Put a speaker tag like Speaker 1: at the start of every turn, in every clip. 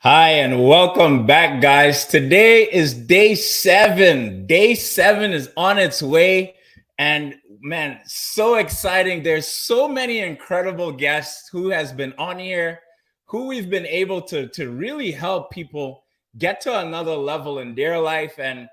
Speaker 1: Hi, and welcome back, guys. Today is day 7. Day 7 is on its way. And man, so exciting. There's so many incredible guests who has been on here, who we've been able to really help people get to another level in their life. And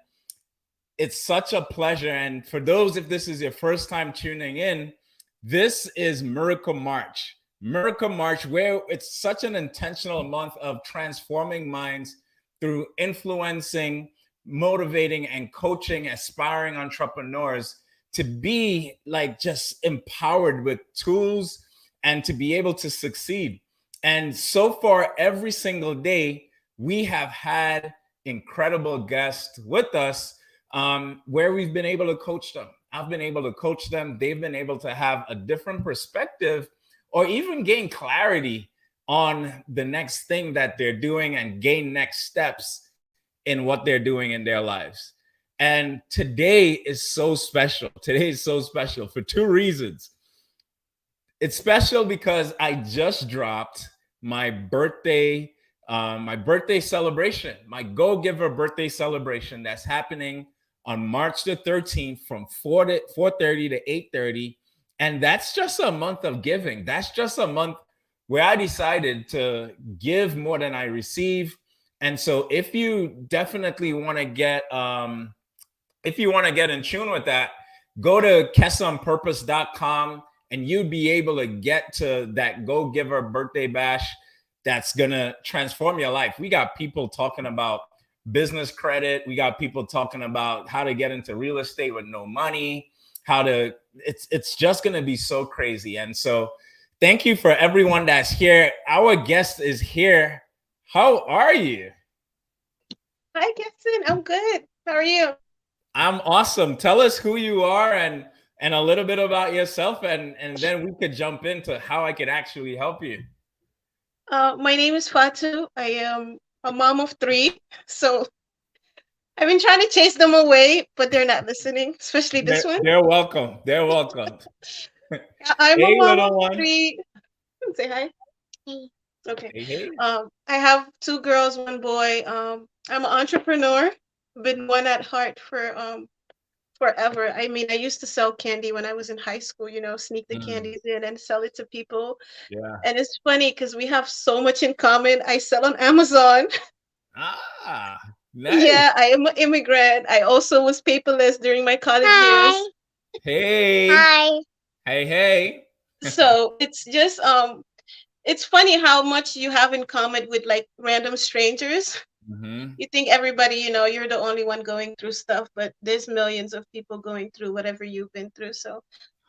Speaker 1: it's such a pleasure. And for those, if this is your first time tuning in, this is Miracle March. Miracle March, where it's such an intentional month of transforming minds through influencing, motivating, and coaching aspiring entrepreneurs to be like just empowered with tools and to be able to succeed. And so far, every single day, we have had incredible guests with us where we've been able to coach them. I've been able to coach them. They've been able to have a different perspective or even gain clarity on the next thing that they're doing and gain next steps in what they're doing in their lives. And today is so special. Today is so special for two reasons. It's special because I just dropped my birthday celebration, my Go Giver birthday celebration that's happening on March the 13th from 4:30 to 8:30. And that's just a month of giving. That's just a month where I decided to give more than I receive. And so if you definitely want to get in tune with that, go to kesonpurpose.com and you'd be able to get to that Go Giver birthday bash that's going to transform your life. We got people talking about business credit. We got people talking about how to get into real estate with no money, it's just going to be so crazy. And so thank you for everyone that's here. Our guest is here. How are you?
Speaker 2: Hi, Gibson. I'm good. How are you?
Speaker 1: I'm awesome. Tell us who you are and a little bit about yourself, and then we could jump into how I could actually help you.
Speaker 2: My name is Fatou. I am a mom of three. So I've been trying to chase them away, but they're not listening, especially this one.
Speaker 1: They're welcome. They're welcome.
Speaker 2: I'm a
Speaker 1: Hey,
Speaker 2: mom of
Speaker 1: little one.
Speaker 2: three. Say hi. Okay.
Speaker 1: Hey, hey.
Speaker 2: I have two girls, one boy. I'm an entrepreneur. Been one at heart for forever. I mean, I used to sell candy when I was in high school, sneak the
Speaker 1: Mm,
Speaker 2: candies in and sell it to people.
Speaker 1: yeah.
Speaker 2: And it's funny because we have so much in common. I sell on Amazon.
Speaker 1: Ah, nice.
Speaker 2: Yeah, I am an immigrant. I also was paperless during my college
Speaker 3: Hi.
Speaker 2: years.
Speaker 1: Hey.
Speaker 3: Hi.
Speaker 1: Hey, hey.
Speaker 2: So it's just it's funny how much you have in common with like random strangers.
Speaker 1: Mm-hmm.
Speaker 2: You think everybody, you're the only one going through stuff, but there's millions of people going through whatever you've been through. So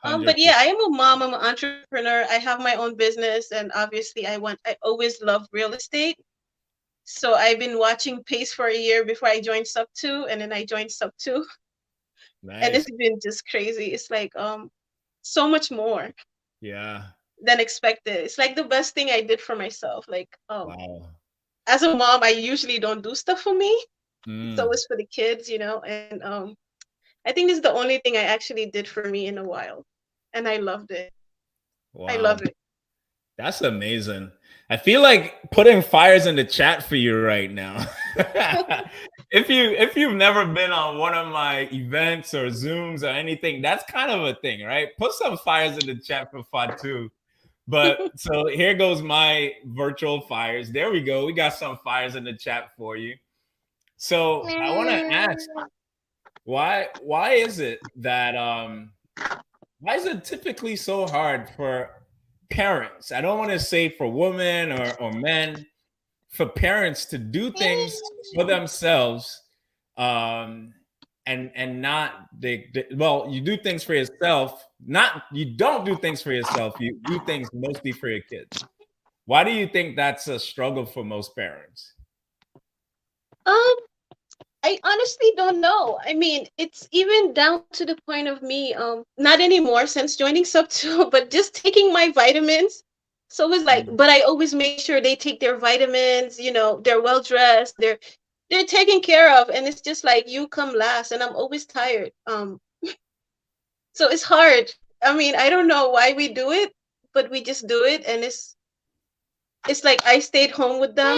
Speaker 2: but yeah,
Speaker 1: 100%.
Speaker 2: I am a mom, I'm an entrepreneur. I have my own business and obviously I always love real estate. So I've been watching Pace for a year before I joined Sub 2 and then I joined Sub 2 and
Speaker 1: Nice.
Speaker 2: it's been just crazy. It's like so much more
Speaker 1: Yeah.
Speaker 2: than expected. It's like the best thing I did for myself. Like
Speaker 1: Wow.
Speaker 2: as a mom, I usually don't do stuff for me. It's
Speaker 1: Mm,
Speaker 2: always for the kids, and I think this is the only thing I actually did for me in a while. And I loved it. I
Speaker 1: wow.
Speaker 2: love it.
Speaker 1: That's amazing. I feel like putting fires in the chat for you right now. If you've never been on one of my events or Zooms or anything, that's kind of a thing, right? Put some fires in the chat for Fatu. But so here goes my virtual fires. There we go. We got some fires in the chat for you. So I want to ask, why is it that why is it typically so hard for parents? I don't want to say for women or men, for parents to do things for themselves, um, and not well, you do things for yourself. Not you don't do things for yourself. You do things mostly for your kids. Why do you think that's a struggle for most parents?
Speaker 2: Um, I honestly don't know. I mean, it's even down to the point of me, not anymore since joining Sub 2, but just taking my vitamins. So it's like,
Speaker 1: Mm,
Speaker 2: but I always make sure they take their vitamins, they're well dressed, they're taken care of, and it's just like you come last, and I'm always tired. So it's hard. I mean, I don't know why we do it, but we just do it, and it's like I stayed home with them.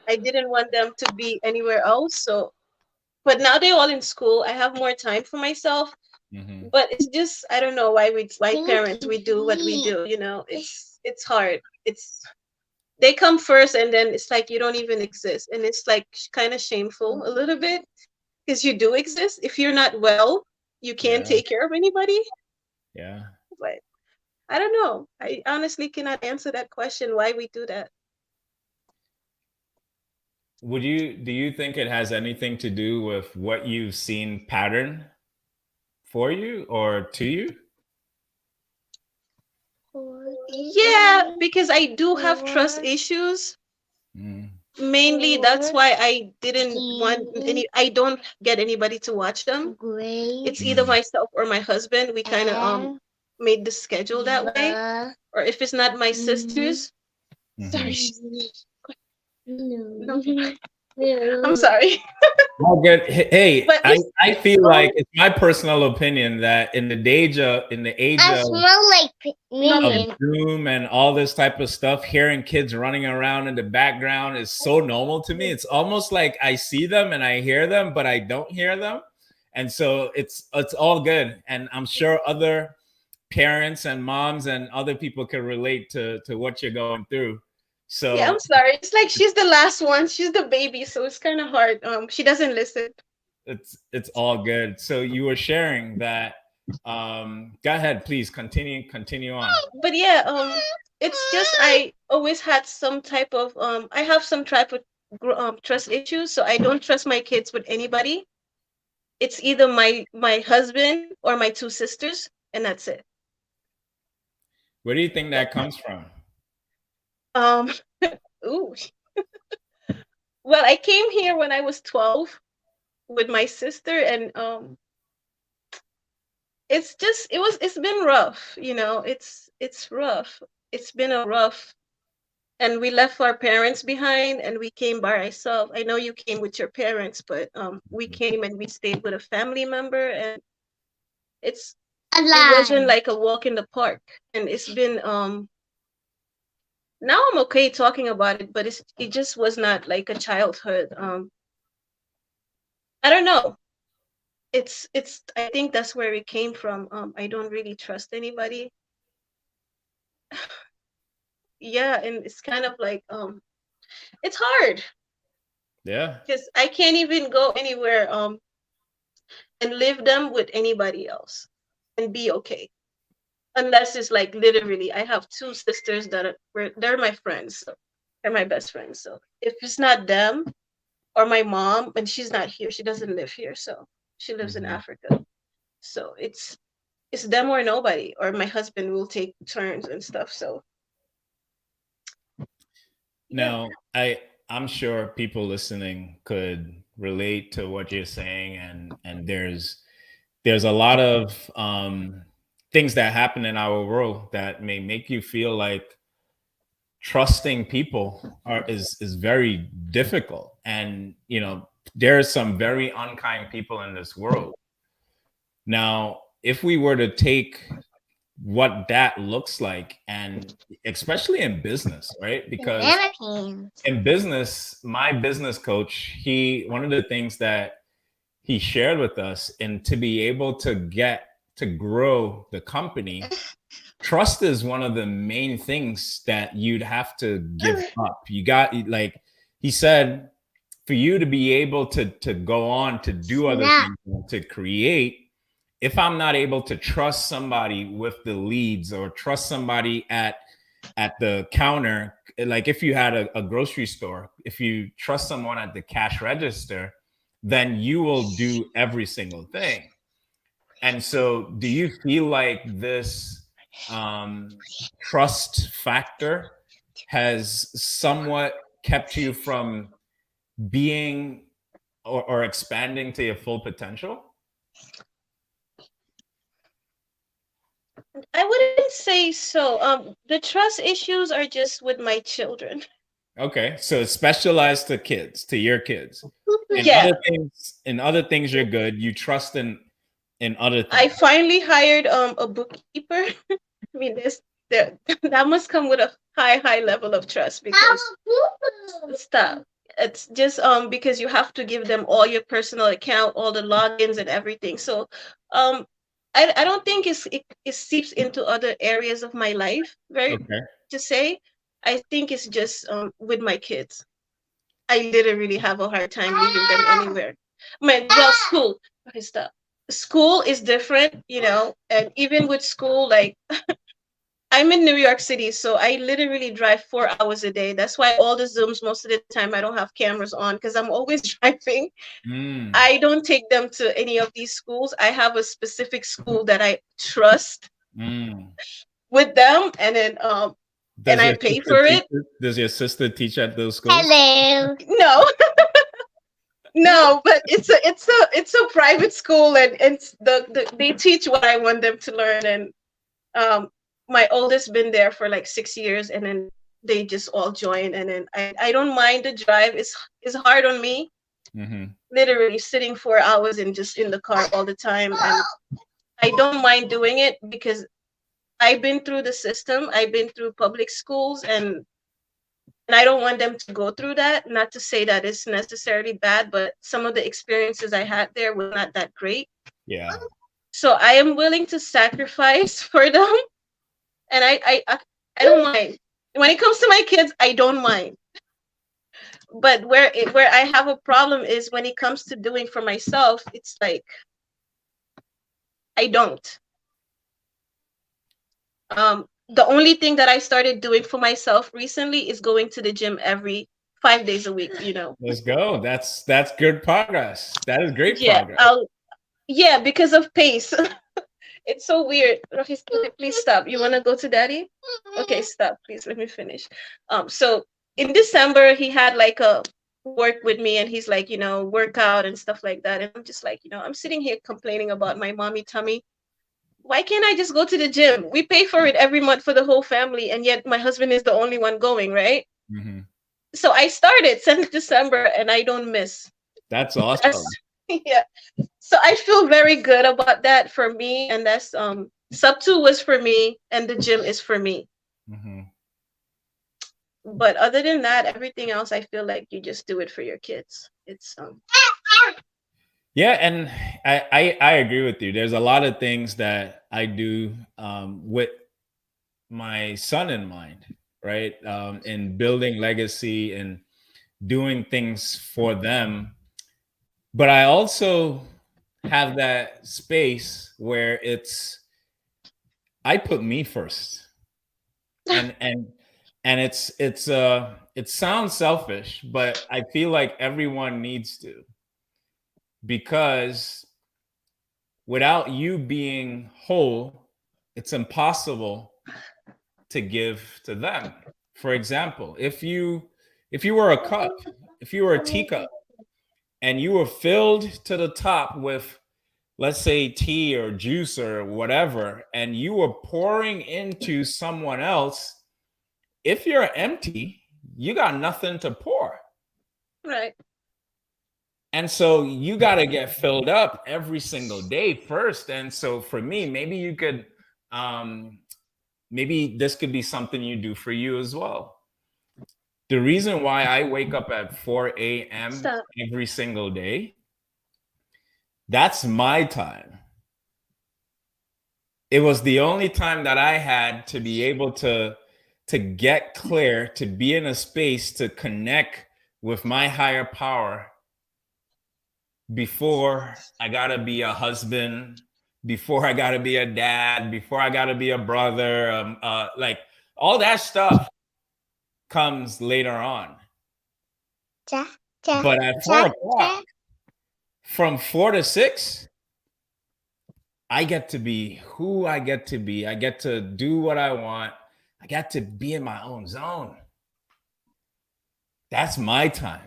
Speaker 2: I didn't want them to be anywhere else. So, but now they're all in school. I have more time for myself.
Speaker 1: Mm-hmm.
Speaker 2: But it's just I don't know why parents we do what we do. You know, it's hard. It's they come first, and then it's like you don't even exist, and it's like kind of shameful a little bit because you do exist. If you're not well, you can't
Speaker 1: Yeah.
Speaker 2: take care of anybody.
Speaker 1: Yeah.
Speaker 2: But I don't know. I honestly cannot answer that question why we do that.
Speaker 1: Do you think it has anything to do with what you've seen pattern for you or to you?
Speaker 2: Yeah, because I do have trust issues.
Speaker 1: Mm.
Speaker 2: Mainly, that's why I didn't want any. I don't get anybody to watch them. It's either
Speaker 1: Mm.
Speaker 2: myself or my husband. We kind of made the schedule that way. Or if it's not my sisters, sorry,
Speaker 1: Mm-hmm.
Speaker 2: no, I'm sorry.
Speaker 1: All good. Hey,
Speaker 2: But
Speaker 1: I
Speaker 2: it's
Speaker 1: feel like it's my personal opinion that in the age
Speaker 3: I
Speaker 1: of
Speaker 3: smell like
Speaker 2: nothing.
Speaker 3: minion.
Speaker 1: Zoom and all this type of stuff, hearing kids running around in the background is so normal to me. It's almost like I see them and I hear them, but I don't hear them. And so it's all good. And I'm sure other parents and moms and other people can relate to what you're going through.
Speaker 2: Yeah, I'm
Speaker 1: So
Speaker 2: sorry. It's like she's the last one. She's the baby, so it's kind of hard. She doesn't listen.
Speaker 1: it's all good. So you were sharing that. Go ahead, please continue on.
Speaker 2: But yeah, it's just I always had some type of I have some type of trust issues, so I don't trust my kids with anybody. It's either my husband or my two sisters, and that's it.
Speaker 1: Where do you think
Speaker 2: Yeah.
Speaker 1: that comes from?
Speaker 2: Um. Ooh. Well, I came here when I was 12 with my sister, and it's been rough. You know, it's rough. It's been a rough. And we left our parents behind, and we came by ourselves. I know you came with your parents, but we came and we stayed with a family member, and it's it wasn't
Speaker 3: Alive.
Speaker 2: like a walk in the park. And it's been now I'm okay talking about it, but it just was not like a childhood. I don't know. It's I think that's where it came from. I don't really trust anybody. Yeah, and it's kind of like it's hard
Speaker 1: Yeah.
Speaker 2: because I can't even go anywhere and live them with anybody else and be okay. Unless it's like literally, I have two sisters that they're my friends, so they're my best friends. So if it's not them or my mom, and she's not here, she doesn't live here, so she lives in
Speaker 1: Mhm.
Speaker 2: Africa. So it's them or nobody, or my husband will take turns and stuff. So yeah,
Speaker 1: Now, I'm sure people listening could relate to what you're saying, and there's a lot of things that happen in our world that may make you feel like trusting people is very difficult. And there are some very unkind people in this world. Now, if we were to take what that looks like, and especially in business, right? Because
Speaker 3: Banana pants.
Speaker 1: in business, my business coach, he one of the things that he shared with us, and to be able to get to grow the company, trust is one of the main things that you'd have to give up. You got, like he said, for you to be able to go on to do other
Speaker 3: Snap.
Speaker 1: things, to create, if I'm not able to trust somebody with the leads, or trust somebody at the counter, like if you had a grocery store, if you trust someone at the cash register, then you will do every single thing. And so do you feel like this trust factor has somewhat kept you from being or expanding to your full potential?
Speaker 2: I wouldn't say so. The trust issues are just with my children.
Speaker 1: Okay, so it's specialized to kids, to your kids.
Speaker 2: Yeah,
Speaker 1: In other things you're good. You trust in other
Speaker 2: I
Speaker 1: things.
Speaker 2: finally hired a bookkeeper. I mean, this that must come with a high level of trust because stop. It's just because you have to give them all your personal account, all the logins and everything. So um I don't think it seeps into other areas of my life very
Speaker 1: Okay.
Speaker 2: to say. I think it's just with my kids. I literally have a hard time leaving them anywhere. Well, school. Okay, stop. School is different, and even with school, like I'm in New York City, so I literally drive 4 hours a day. That's why all the Zooms, most of the time, I don't have cameras on because I'm always driving.
Speaker 1: Mm,
Speaker 2: I don't take them to any of these schools. I have a specific school that I trust
Speaker 1: mm.
Speaker 2: with them, and then and
Speaker 1: Does
Speaker 2: I
Speaker 1: your
Speaker 2: pay
Speaker 1: sister
Speaker 2: for
Speaker 1: teach?
Speaker 2: it.
Speaker 1: Does your sister teach at those schools?
Speaker 3: Hello.
Speaker 2: No, no, but it's a private school, and they teach what I want them to learn, and um my oldest been there for like 6 years, and then they just all join, and then I don't mind the drive. It's hard on me,
Speaker 1: Mm-hmm.
Speaker 2: literally sitting 4 hours and just in the car all the time, and I don't mind doing it because I've been through the system. I've been through public schools, and I don't want them to go through that. Not to say that it's necessarily bad, but some of the experiences I had there were not that great.
Speaker 1: Yeah.
Speaker 2: So I am willing to sacrifice for them, and I don't mind. When it comes to my kids, I don't mind. But where I have a problem is when it comes to doing for myself. It's like I don't. The only thing that I started doing for myself recently is going to the gym every 5 days a week.
Speaker 1: Let's go. That's good progress. That is great
Speaker 2: Yeah,
Speaker 1: progress.
Speaker 2: yeah, because of pace. It's so weird. Rohis, please stop. You want to go to daddy? Okay, stop, please. Let me finish. So in December, he had like a work with me, and he's like, workout and stuff like that. And I'm just like, I'm sitting here complaining about my mommy tummy. Why can't I just go to the gym? We pay for it every month for the whole family, and yet my husband is the only one going, right?
Speaker 1: Mm-hmm.
Speaker 2: So I started since December, and I don't miss.
Speaker 1: That's
Speaker 2: That's
Speaker 1: awesome.
Speaker 2: yeah. So I feel very good about that for me, and that's sub two was for me, and the gym is for me.
Speaker 1: Mm-hmm.
Speaker 2: But other than that, everything else, I feel like you just do it for your kids. It's
Speaker 1: Yeah, and I agree with you. There's a lot of things that I do with my son in mind, right? In building legacy and doing things for them. But I also have that space where I put me first. And it sounds selfish, but I feel like everyone needs to, because without you being whole, it's impossible to give to them. For example, if you were a cup, if you were a teacup, and you were filled to the top with, let's say, tea or juice or whatever, and you were pouring into someone else, if you're empty, you got nothing to pour.
Speaker 2: right.
Speaker 1: And so you got to get filled up every single day first. And so for me, maybe this could be something you do for you as well. The reason why I wake up at 4 a.m.
Speaker 2: Stop.
Speaker 1: every single day, that's my time. It was the only time that I had to be able to get clear, to be in a space to connect with my higher power before I gotta be a husband, before I gotta be a dad, before I gotta be a brother. Like all that stuff comes later on. But at 4 o'clock, from 4 to 6, I get to be who I get to be. I get to do what I want. I get to be in my own zone. That's my time.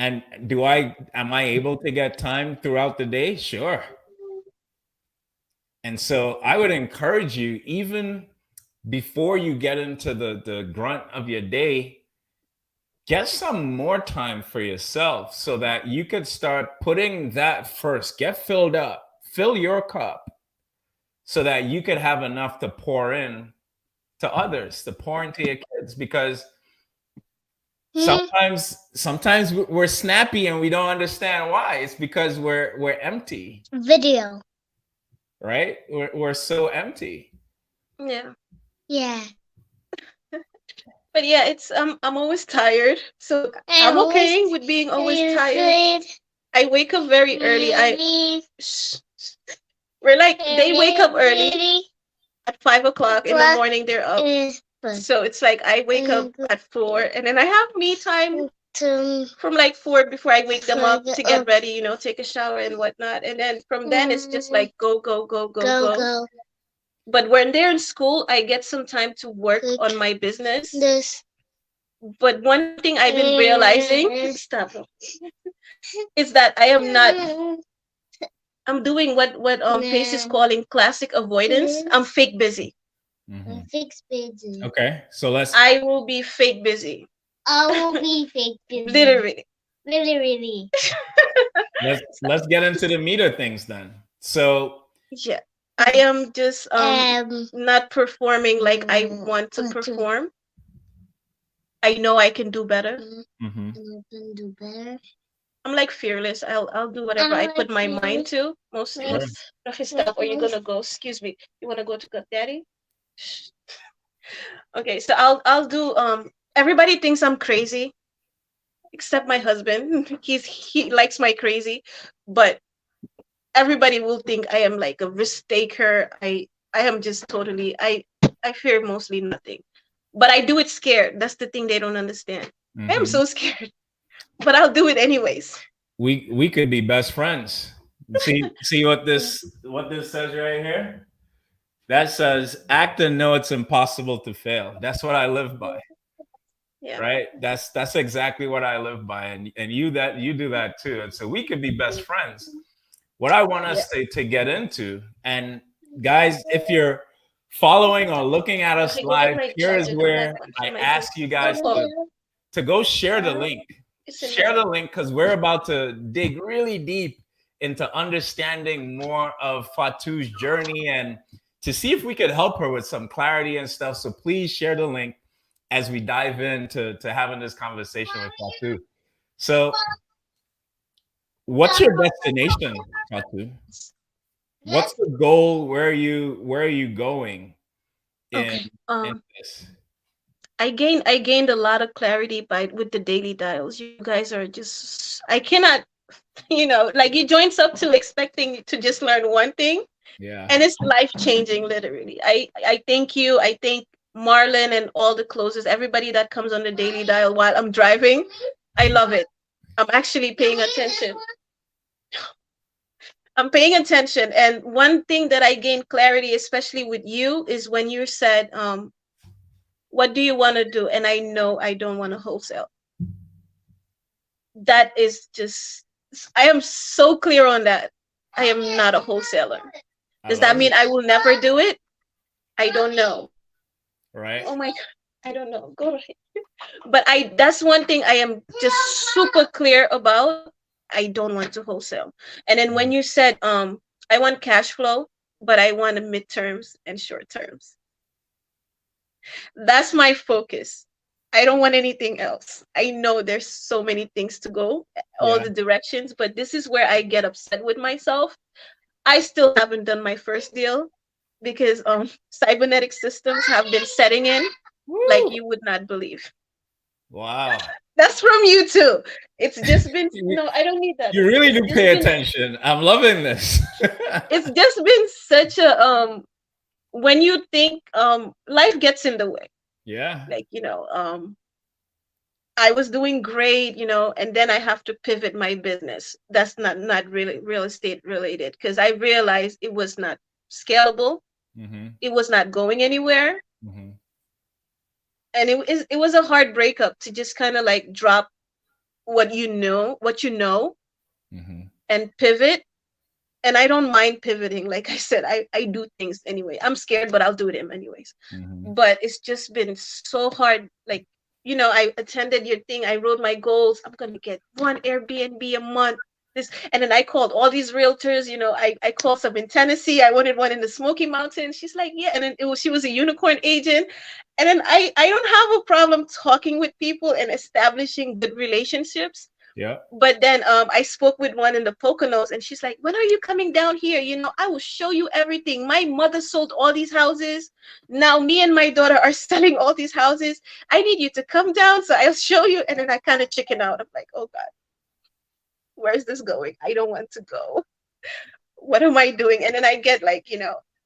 Speaker 1: And am I able to get time throughout the day? Sure. And so I would encourage you, even before you get into the grunt of your day, get some more time for yourself so that you could start putting that first. Get filled up, fill your cup so that you could have enough to pour in to others, to pour into your kids, because
Speaker 3: Hmm.
Speaker 1: sometimes we're snappy and we don't understand why. It's because we're empty,
Speaker 3: Video.
Speaker 1: right? We're so empty.
Speaker 2: Yeah.
Speaker 3: Yeah.
Speaker 2: But yeah, it's I'm always tired. So
Speaker 3: I
Speaker 2: I'm
Speaker 3: always
Speaker 2: okay with being always
Speaker 3: feel
Speaker 2: tired.
Speaker 3: good.
Speaker 2: I wake up very early.
Speaker 3: Really,
Speaker 2: Shh, we're like they wake up early
Speaker 3: really
Speaker 2: at 5 o'clock in the
Speaker 3: o'clock
Speaker 2: morning. They're up.
Speaker 3: is fun.
Speaker 2: So it's like I wake up at 4, and then I have me time from like 4 before I wake them up to get ready, take a shower and whatnot. And then from then it's just like go, go, go, go,
Speaker 3: go,
Speaker 2: go.
Speaker 3: go.
Speaker 2: But when they're in school, I get some time to work on my business.
Speaker 3: This.
Speaker 2: But one thing I've been realizing, stop, is that I am not. I'm doing what Pace is calling classic avoidance. I'm fake busy.
Speaker 1: Mhm.
Speaker 3: Fix busy.
Speaker 1: Okay, so
Speaker 2: I will be fake busy.
Speaker 3: I will be fake busy.
Speaker 2: Literally.
Speaker 3: Really.
Speaker 1: let's get into the meat of things then. So
Speaker 2: Yeah. I am just not performing like I want to perform. I know I can do better.
Speaker 1: mhm.
Speaker 3: I can do better.
Speaker 2: I'm like fearless. I'll do whatever I put my mind to. Most
Speaker 1: Sure.
Speaker 2: of his stuff. Are you gonna go? Excuse me. You wanna go to God Daddy? Okay, so I'll do everybody thinks I'm crazy, except my husband. He likes my crazy, but everybody will think I am like a risk taker. I am just totally I fear mostly nothing. But I do it scared. That's the thing they don't understand. I am
Speaker 1: Mhm.
Speaker 2: so scared. But I'll do it anyways.
Speaker 1: We could be best friends. See what this says right here? That says act and know it's impossible to fail. That's what I live by.
Speaker 2: Yeah.
Speaker 1: Right? That's exactly what I live by. And you do that too. And so we could be best friends. What I want us to get into, and guys, if you're following or looking at us
Speaker 2: Okay, go get
Speaker 1: live,
Speaker 2: my
Speaker 1: here is
Speaker 2: charger.
Speaker 1: where I ask you guys to go share the link. Share the link, because we're about to dig really deep into understanding more of Fatou's journey and to see if we could help her with some clarity and stuff. So please share the link as we dive into having this conversation with Fatou. So what's your destination, Fatou? What's the goal? Where are you going
Speaker 2: Okay.
Speaker 1: in this?
Speaker 2: I gained a lot of clarity with the daily dials. You guys are just I cannot, like you join sub to expecting to just learn one thing,
Speaker 1: Yeah.
Speaker 2: and it's life changing literally. I thank you. I thank Marlon and all the closers, everybody that comes on the daily dial while I'm driving. I love it. I'm actually paying attention. I'm paying attention. And one thing that I gained clarity, especially with you, is when you said, what do you want to do? And I know I don't want to wholesale. That is just, I am so clear on that. I am not a wholesaler. Does that mean I will never do it? I don't know.
Speaker 1: Right.
Speaker 2: Oh my God. I don't know. Go ahead. But that's one thing I am just super clear about. I don't want to wholesale. And then when you said, I want cash flow, but I want a midterms and short terms. That's my focus. I don't want anything else. I know there's so many things to go, all the directions, but this is where I get upset with myself. I still haven't done my first deal because cybernetic systems have been setting in like you would not believe.
Speaker 1: Wow.
Speaker 2: That's from you too. It's just been no, I don't need that.
Speaker 1: You really do pay attention. I'm loving this.
Speaker 2: It's just been such a when you think life gets in the way.
Speaker 1: Yeah.
Speaker 2: Like, I was doing great, and then I have to pivot my business. That's not really real estate related because I realized it was not scalable.
Speaker 1: Mm-hmm.
Speaker 2: It was not going anywhere.
Speaker 1: Mm-hmm.
Speaker 2: And it was a hard breakup to just kind of like drop what you know,
Speaker 1: Mm-hmm.
Speaker 2: and pivot. And I don't mind pivoting. Like I said, I do things anyway. I'm scared, but I'll do them anyways.
Speaker 1: Mm-hmm.
Speaker 2: But it's just been so hard. Like, I attended your thing. I wrote my goals. I'm going to get one Airbnb a month. this, and then I called all these realtors. I called some in Tennessee. I wanted one in the Smoky Mountains. She's like, yeah, and then she was a unicorn agent. And then I don't have a problem talking with people and establishing good relationships.
Speaker 1: Yeah.
Speaker 2: But then I spoke with one in the Poconos, and she's like, when are you coming down here? I will show you everything. My mother sold all these houses. Now me and my daughter are selling all these houses. I need you to come down so I'll show you. And then I kind of chicken out. I'm like, oh God, where's this going? I don't want to go. What am I doing? And then I get like,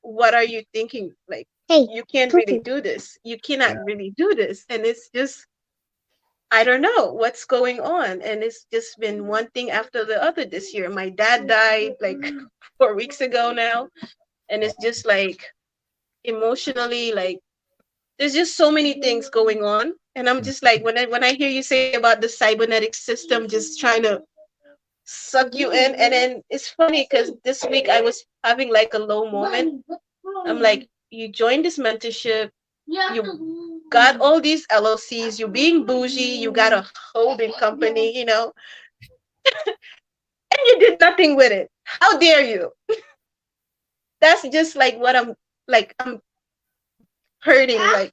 Speaker 2: what are you thinking? Like,
Speaker 3: Hey,
Speaker 2: you can't really do this. You cannot really do this. And it's just, I don't know what's going on. And it's just been one thing after the other this year. My dad died like 4 weeks ago now. And it's just like emotionally, like there's just so many things going on. And I'm just like, when I hear you say about the cybernetic system just trying to suck you in, and then it's funny because this week I was having like a low moment. I'm like, you joined this mentorship, you got all these LLCs, you're being bougie, you got a holding company, and you did nothing with it. How dare you? That's just like what I'm hurting. Like,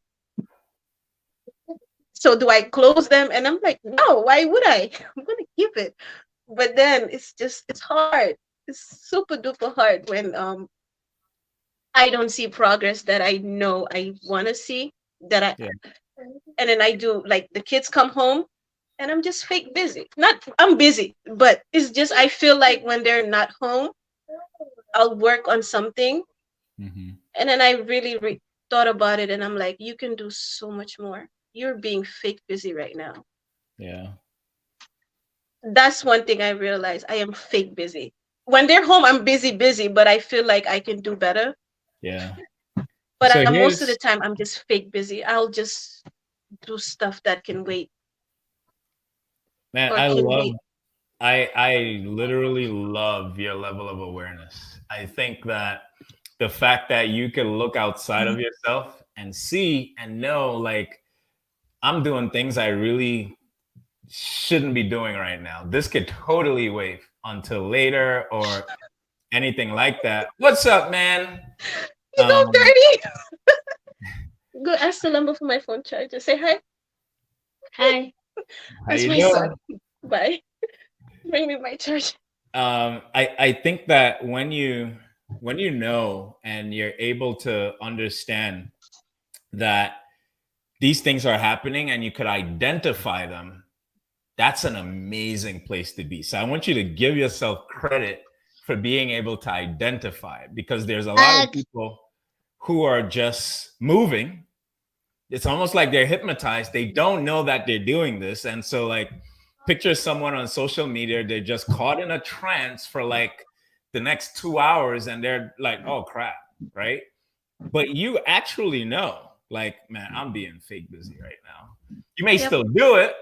Speaker 2: so do I close them? And I'm like, no, why would I? I'm gonna keep it. But then it's hard. It's super duper hard when I don't see progress that I know I want to see. And then I do, like, the kids come home and I'm just fake busy. Not I'm busy, but it's just I feel like when they're not home, I'll work on something.
Speaker 1: Mm-hmm.
Speaker 2: And then I really thought about it, and I'm like, you can do so much more. You're being fake busy right now.
Speaker 1: Yeah.
Speaker 2: That's one thing I realized. I am fake busy. When they're home, I'm busy, but I feel like I can do better.
Speaker 1: Yeah.
Speaker 2: But
Speaker 1: So
Speaker 2: most of the
Speaker 1: here's,
Speaker 2: time, I'm just fake busy. I'll just do stuff that can wait
Speaker 1: man,
Speaker 2: or can wait.
Speaker 1: I literally love your level of awareness. I think that the fact that you can look outside of yourself and see and know, like, I'm doing things I really shouldn't be doing right now. This could totally wait until later or anything like that. What's up, man?
Speaker 2: You go dirty. Go ask the number for my phone charger. Say hi.
Speaker 3: Hi.
Speaker 1: How
Speaker 2: That's
Speaker 1: you
Speaker 2: my son.
Speaker 1: doing?
Speaker 2: Bye. Bring me my charger.
Speaker 1: I think that when you know and you're able to understand that these things are happening and you could identify them, that's an amazing place to be. So I want you to give yourself credit for being able to identify it, because there's a lot of people who are just moving. It's almost like they're hypnotized. They don't know that they're doing this. And so, like, picture someone on social media, they're just caught in a trance for like the next 2 hours and they're like, oh crap, right? But you actually know, like, man, I'm being fake busy right now. You may still do it,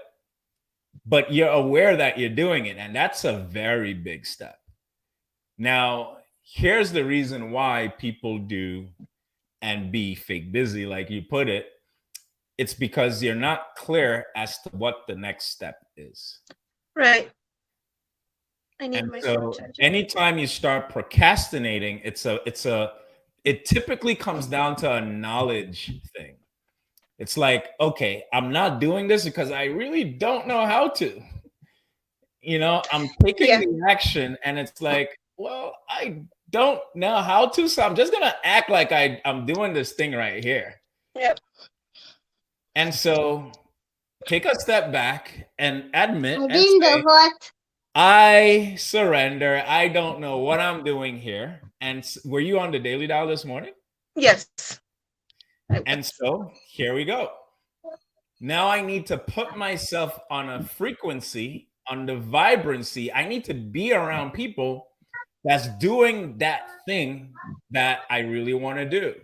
Speaker 1: but you're aware that you're doing it. And that's a very big step. Now, here's the reason why people do and be fake busy, like you put it. It's because you're not clear as to what the next step is.
Speaker 2: Right. I need
Speaker 1: And
Speaker 2: my
Speaker 1: so
Speaker 2: phone charger.
Speaker 1: anytime you start procrastinating, it typically comes down to a knowledge thing. It's like, okay, I'm not doing this because I really don't know how to. I'm taking the action and it's like, well, I don't know how to, so I'm just gonna act like I'm doing this thing right here.
Speaker 2: Yep.
Speaker 1: And so take a step back and admit and say, I surrender. I don't know what I'm doing here. And were you on the Daily Dial this morning?
Speaker 2: Yes.
Speaker 1: And so here we go. Now I need to put myself on a frequency, on the vibrancy. I need to be around people that's doing that thing that I really want to do.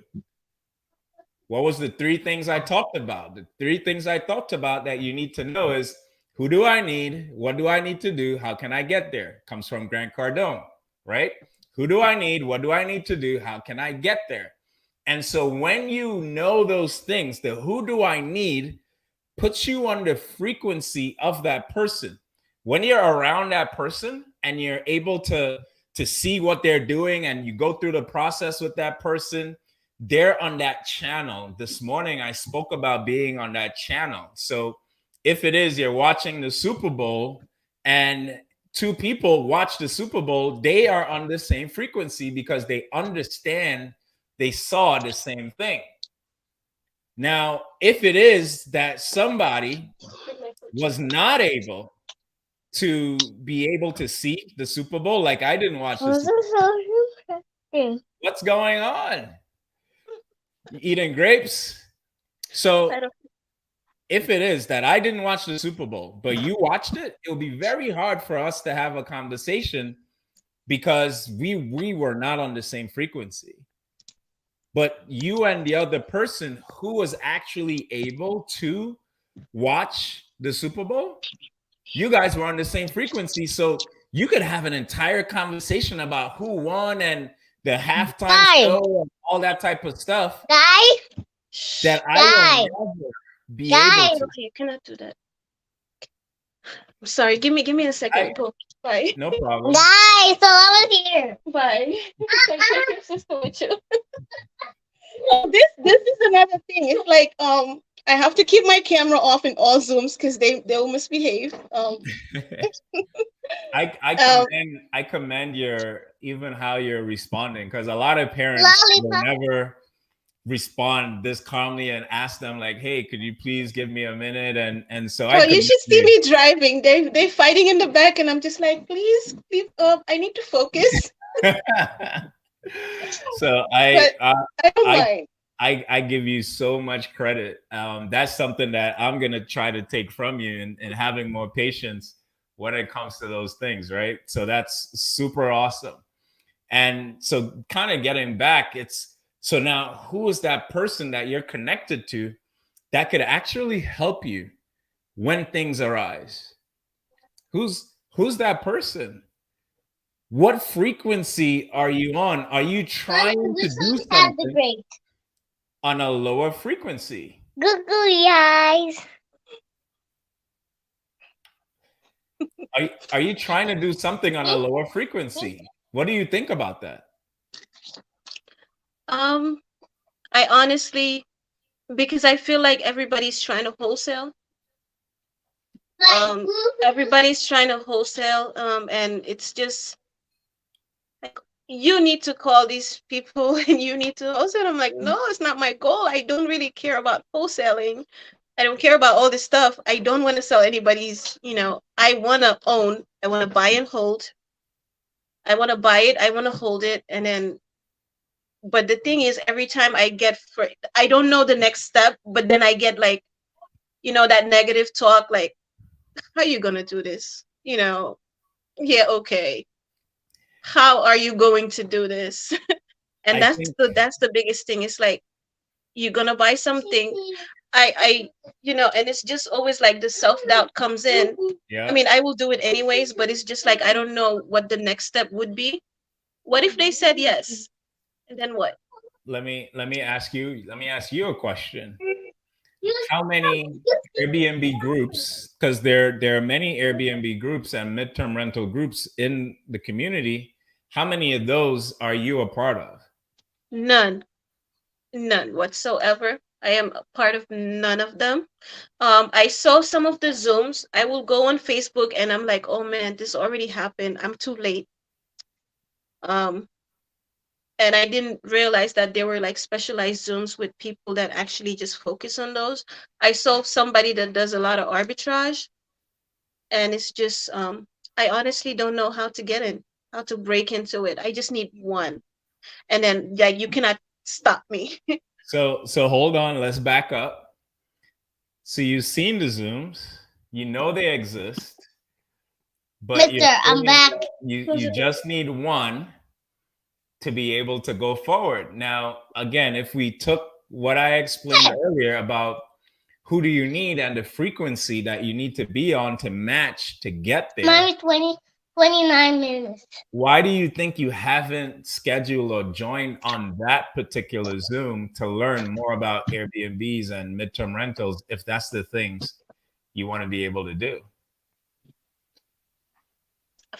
Speaker 1: What was the 3 things I talked about? The 3 things I talked about that you need to know is, who do I need? What do I need to do? How can I get there? Comes from Grant Cardone, right? Who do I need? What do I need to do? How can I get there? And so when you know those things, the who do I need puts you on the frequency of that person. When you're around that person and you're able to see what they're doing, and you go through the process with that person, they're on that channel. This morning I spoke about being on that channel. So if it is you're watching the Super Bowl and two people watch the Super Bowl, they are on the same frequency because they understand, they saw the same thing. Now, if it is that somebody was not able to be able to see the Super Bowl, like I didn't watch the Super Bowl. What's going on? You eating grapes? So if it is that I didn't watch the Super Bowl, but you watched it, it'll be very hard for us to have a conversation because we were not on the same frequency. But you and the other person who was actually able to watch the Super Bowl, you guys were on the same frequency. So you could have an entire conversation about who won and the halftime show and all that type of stuff that I will never be able to.
Speaker 2: Okay, you cannot do that. I'm sorry. Give me a second. Bye.
Speaker 1: No problem.
Speaker 4: Guys, so I was here.
Speaker 2: Bye. I take your sister with you. This is another thing. It's like I have to keep my camera off in all Zooms because they will misbehave.
Speaker 1: I commend your even how you're responding, because a lot of parents will never respond this calmly and ask them like, hey, could you please give me a minute? And so
Speaker 2: you should see me driving. They fighting in the back and I'm just like, please I need to focus.
Speaker 1: So
Speaker 2: I don't mind.
Speaker 1: I give you so much credit. That's something that I'm gonna try to take from you, and having more patience when it comes to those things, right? So that's super awesome. And so kind of getting back, so now who is that person that you're connected to that could actually help you when things arise? Who's that person? What frequency are you on? Are you trying to do something on a lower frequency?
Speaker 4: Google eyes.
Speaker 1: Are you trying to do something on a lower frequency? What do you think about that?
Speaker 2: I honestly, because I feel like everybody's trying to wholesale. Everybody's trying to wholesale, and it's just like, you need to call these people and you need to wholesale. I'm like, no, it's not my goal. I don't really care about wholesaling. I don't care about all this stuff. I don't want to sell anybody's, I want to own, I want to buy and hold. I want to buy it, I want to hold it, and then but the thing is, every time I don't know the next step, but then I get like, that negative talk, like, how are you gonna do this? Yeah, okay. How are you going to do this? And that's the biggest thing. It's like, you're gonna buy something. I and it's just always like the self-doubt comes in.
Speaker 1: Yeah.
Speaker 2: I mean, I will do it anyways, but it's just like, I don't know what the next step would be. What if they said yes? And then what?
Speaker 1: Let me ask you a question. How many Airbnb groups, because there are many Airbnb groups and midterm rental groups in the community, how many of those are you a part of?
Speaker 2: None whatsoever. I am a part of none of them. I saw some of the Zooms. I will go on Facebook and I'm like, oh man, this already happened. I'm too late. And I didn't realize that there were like specialized Zooms with people that actually just focus on those. I saw somebody that does a lot of arbitrage, and it's just, I honestly don't know how to get in, how to break into it. I just need one. And then, yeah, you cannot stop me.
Speaker 1: So hold on, let's back up. So you've seen the Zooms, you know they exist, but
Speaker 4: I'm back.
Speaker 1: You just need one to be able to go forward. Now, again, if we took what I explained earlier about who do you need and the frequency that you need to be on to match to get there.
Speaker 4: Mommy, 29 minutes.
Speaker 1: Why do you think you haven't scheduled or joined on that particular Zoom to learn more about Airbnbs and midterm rentals if that's the things you want to be able to do?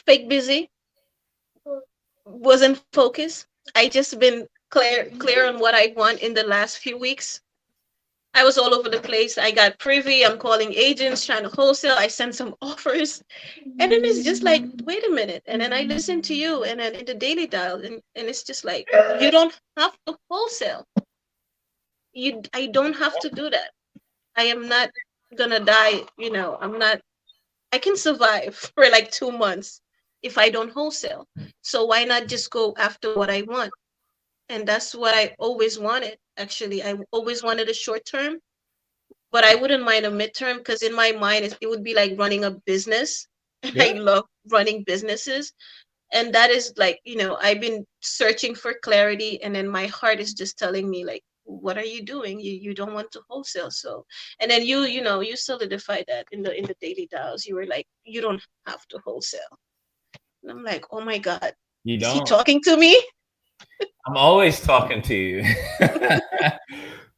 Speaker 2: fake busy, wasn't focused. I just been clear on what I want in the last few weeks. I was all over the place. I got privy. I'm calling agents, trying to wholesale. I sent some offers. And then it's just like, wait a minute. And then I listen to you and then in the daily dial, and it's just like, you don't have to wholesale. I don't have to do that. I am not gonna die, I'm not I can survive for like 2 months if I don't wholesale. So why not just go after what I want? And that's what I always wanted. Actually, I always wanted a short term, but I wouldn't mind a midterm because in my mind it would be like running a business. And I
Speaker 1: Yeah.
Speaker 2: love running businesses. And that is like, I've been searching for clarity, and then my heart is just telling me like, what are you doing? You don't want to wholesale. So, and then you solidified that in the daily dials. You were like, you don't have to wholesale. And I'm like, oh my God,
Speaker 1: You
Speaker 2: is he
Speaker 1: don't.
Speaker 2: talking to me?
Speaker 1: I'm always talking to you.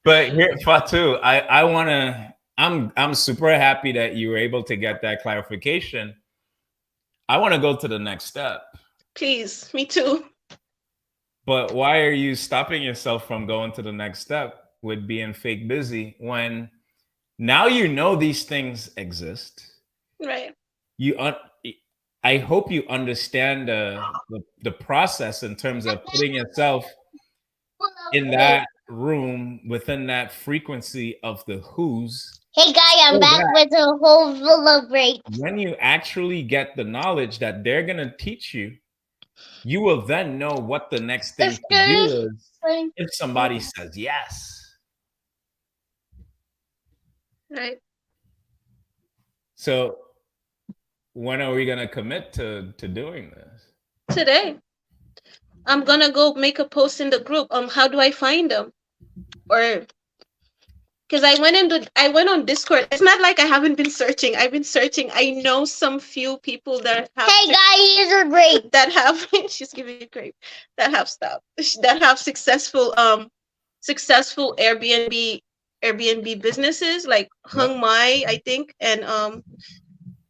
Speaker 1: But here, Fatou, I wanna. I'm super happy that you were able to get that clarification. I want to go to the next step.
Speaker 2: Please, me too.
Speaker 1: But why are you stopping yourself from going to the next step with being fake busy when now you know these things exist?
Speaker 2: Right.
Speaker 1: You, I hope you understand the process in terms of putting yourself in that room within that frequency of the who's.
Speaker 4: Hey guy, I'm
Speaker 1: So
Speaker 4: back
Speaker 1: that
Speaker 4: with a whole full of grapes.
Speaker 1: when you actually get the knowledge that they're gonna teach you, you will then know what the next thing to do is if somebody says yes.
Speaker 2: Right.
Speaker 1: So when are we gonna commit to doing this?
Speaker 2: Today, I'm gonna go make a post in the group. How do I find them? Or because I went on Discord. It's not like I haven't been searching. I've been searching. I know some few people that have
Speaker 4: Hey guy, here's a grape.
Speaker 2: that have she's giving a grape, that have stopped, that have successful Airbnb businesses like Hung Mai, I think, and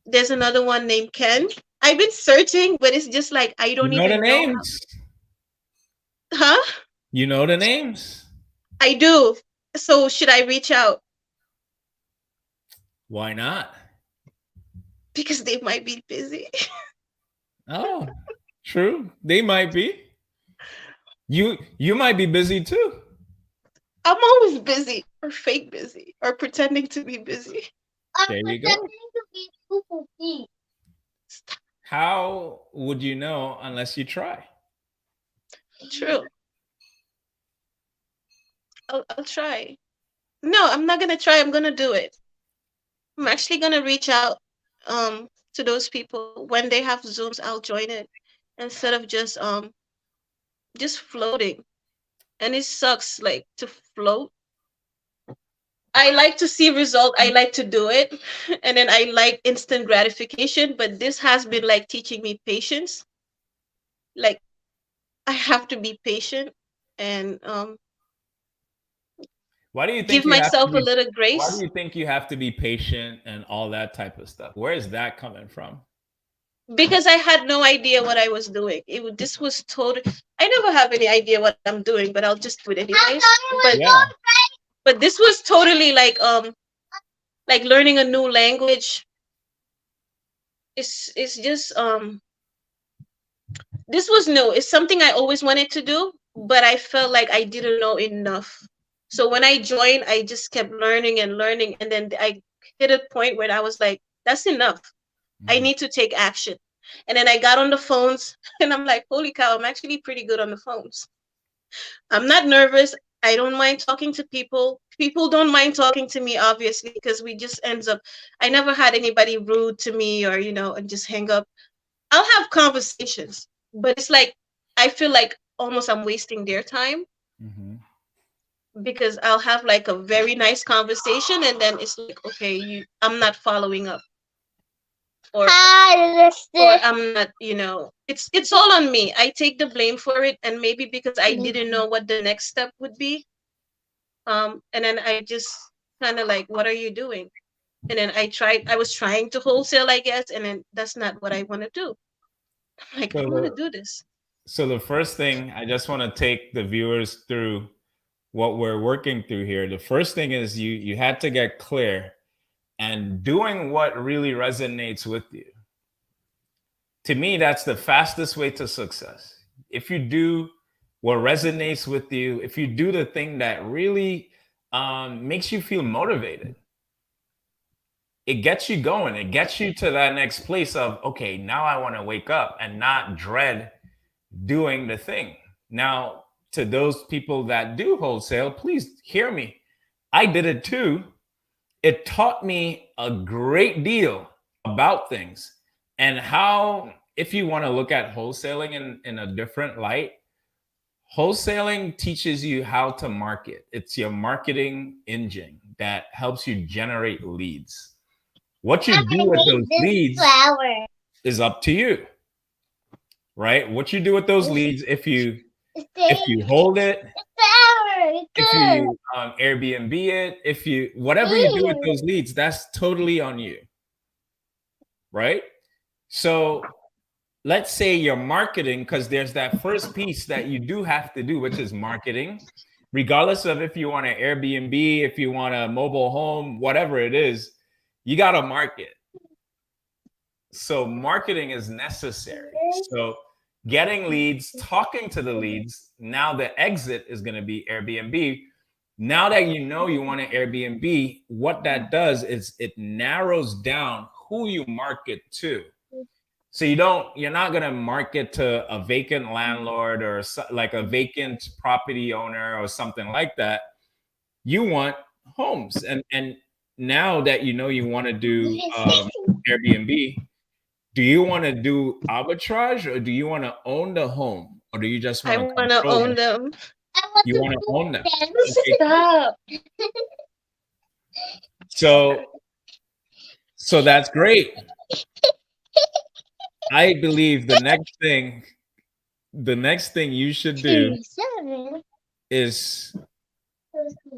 Speaker 2: there's another one named Ken. I've been searching, but it's just like I
Speaker 1: You
Speaker 2: don't
Speaker 1: know the
Speaker 2: even know
Speaker 1: names.
Speaker 2: huh?
Speaker 1: You know the names.
Speaker 2: I do. So should I reach out?
Speaker 1: Why not?
Speaker 2: Because they might be busy.
Speaker 1: Oh, true. They might be. You might be busy too.
Speaker 2: I'm always busy or fake busy or pretending to be busy.
Speaker 1: There you go.
Speaker 4: To be poopy.
Speaker 1: How would you know unless you try?
Speaker 2: True. I'll try. No, I'm not gonna try. I'm gonna do it. I'm actually gonna reach out to those people when they have Zooms. I'll join it instead of just floating. And it sucks like to float. I like to see result. I like to do it, and then I like instant gratification. But this has been like teaching me patience. Like I have to be patient and
Speaker 1: Why do you think
Speaker 2: give
Speaker 1: you have to
Speaker 2: myself a
Speaker 1: be
Speaker 2: little
Speaker 1: why do
Speaker 2: grace.
Speaker 1: you think you have to be patient and all that type of stuff? Where is that coming from?
Speaker 2: Because I had no idea what I was doing. This was total. I never have any idea what I'm doing, but I'll just do it anyways. But
Speaker 1: Yeah.
Speaker 2: but this was totally like learning a new language. It's just this was new. It's something I always wanted to do, but I felt like I didn't know enough. So when I joined, I just kept learning and learning, and then I hit a point where I was like, "That's enough. I need to take action." And then I got on the phones, and I'm like, "Holy cow! I'm actually pretty good on the phones. I'm not nervous. I don't mind talking to people. People don't mind talking to me, obviously, because we just ends up. I never had anybody rude to me or and just hang up. I'll have conversations, but it's like I feel like almost I'm wasting their time
Speaker 1: Mhm.
Speaker 2: because I'll have like a very nice conversation and then it's like, okay, I'm not following up or I'm not, it's all on me. I take the blame for it, and maybe because I didn't know what the next step would be. And then I just kind of like, what are you doing? And then I was trying to wholesale, I guess, and then that's not what I want to do. I'm like, I
Speaker 1: So
Speaker 2: want to
Speaker 1: the,
Speaker 2: do this.
Speaker 1: so the first thing I just want to take the viewers through what we're working through here. The first thing is you had to get clear and doing what really resonates with you. To me, that's the fastest way to success. If you do what resonates with you, if you do the thing that really makes you feel motivated, it gets you going. It gets you to that next place of, okay, now I want to wake up and not dread doing the thing. Now, to those people that do wholesale, please hear me. I did it too. It taught me a great deal about things and how, if you want to look at wholesaling in a different light, wholesaling teaches you how to market. It's your marketing engine that helps you generate leads. What you do with those leads
Speaker 4: flower.
Speaker 1: is up to you, right? What you do with those leads, if you hold it,
Speaker 4: Flower.
Speaker 1: if you Airbnb it, if you whatever you do with those leads, that's totally on you, right? So let's say you're marketing, because there's that first piece that you do have to do, which is marketing, regardless of if you want an Airbnb, if you want a mobile home, whatever it is, you got to market. So marketing is necessary. So getting leads, talking to the leads. Now the exit is going to be Airbnb. Now that you know you want an Airbnb, what that does is it narrows down who you market to. So you're not going to market to a vacant landlord or like a vacant property owner or something like that. You want homes. And now that you know you want to do Airbnb, do you want to do arbitrage, or do you want to own the home, or do you just
Speaker 2: I
Speaker 1: want to
Speaker 2: want to
Speaker 1: control
Speaker 2: own
Speaker 1: them?
Speaker 2: them.
Speaker 4: I want
Speaker 1: You
Speaker 4: to
Speaker 1: want to own them. Okay.
Speaker 2: Stop.
Speaker 1: So that's great. I believe the next thing you should do is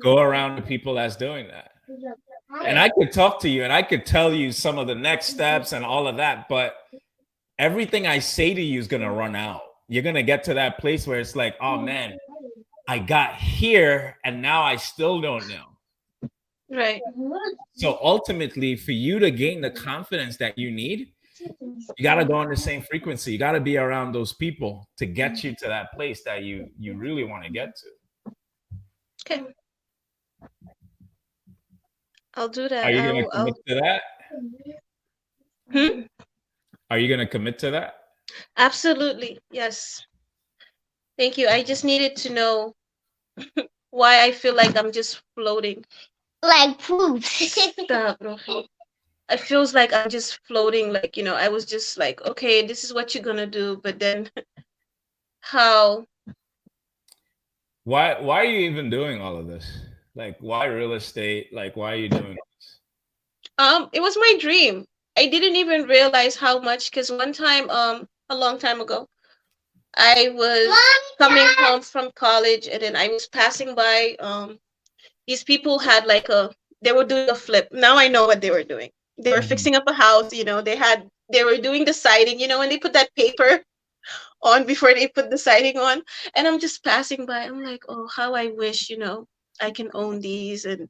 Speaker 1: go around to people that's doing that. And I could talk to you and I could tell you some of the next steps and all of that, but everything I say to you is going to run out. You're going to get to that place where it's like, oh man, I got here and now I still don't know.
Speaker 2: Right.
Speaker 1: So ultimately, for you to gain the confidence that you need, you got to go on the same frequency. You got to be around those people to get you to that place that you really want to get to.
Speaker 2: Okay. I'll do that.
Speaker 1: Are you going to commit to that?
Speaker 2: Hmm?
Speaker 1: Are you going to commit to that?
Speaker 2: Absolutely. Yes. Thank you. I just needed to know why I feel like I'm just floating.
Speaker 4: like poop.
Speaker 2: Stop, Rohi. It feels like I'm just floating. Like, I was just like, okay, this is what you're going to do. But then how?
Speaker 1: Why are you even doing all of this? Like, why real estate? Like, why are you doing this?
Speaker 2: It was my dream. I didn't even realize how much, because one time, a long time ago, I was coming home from college, and then I was passing by. These people had they were doing a flip. Now I know what they were doing. They were fixing up a house. They were doing the siding. When they put that paper on before they put the siding on, and I'm just passing by. I'm like, oh, how I wish, I can own these, and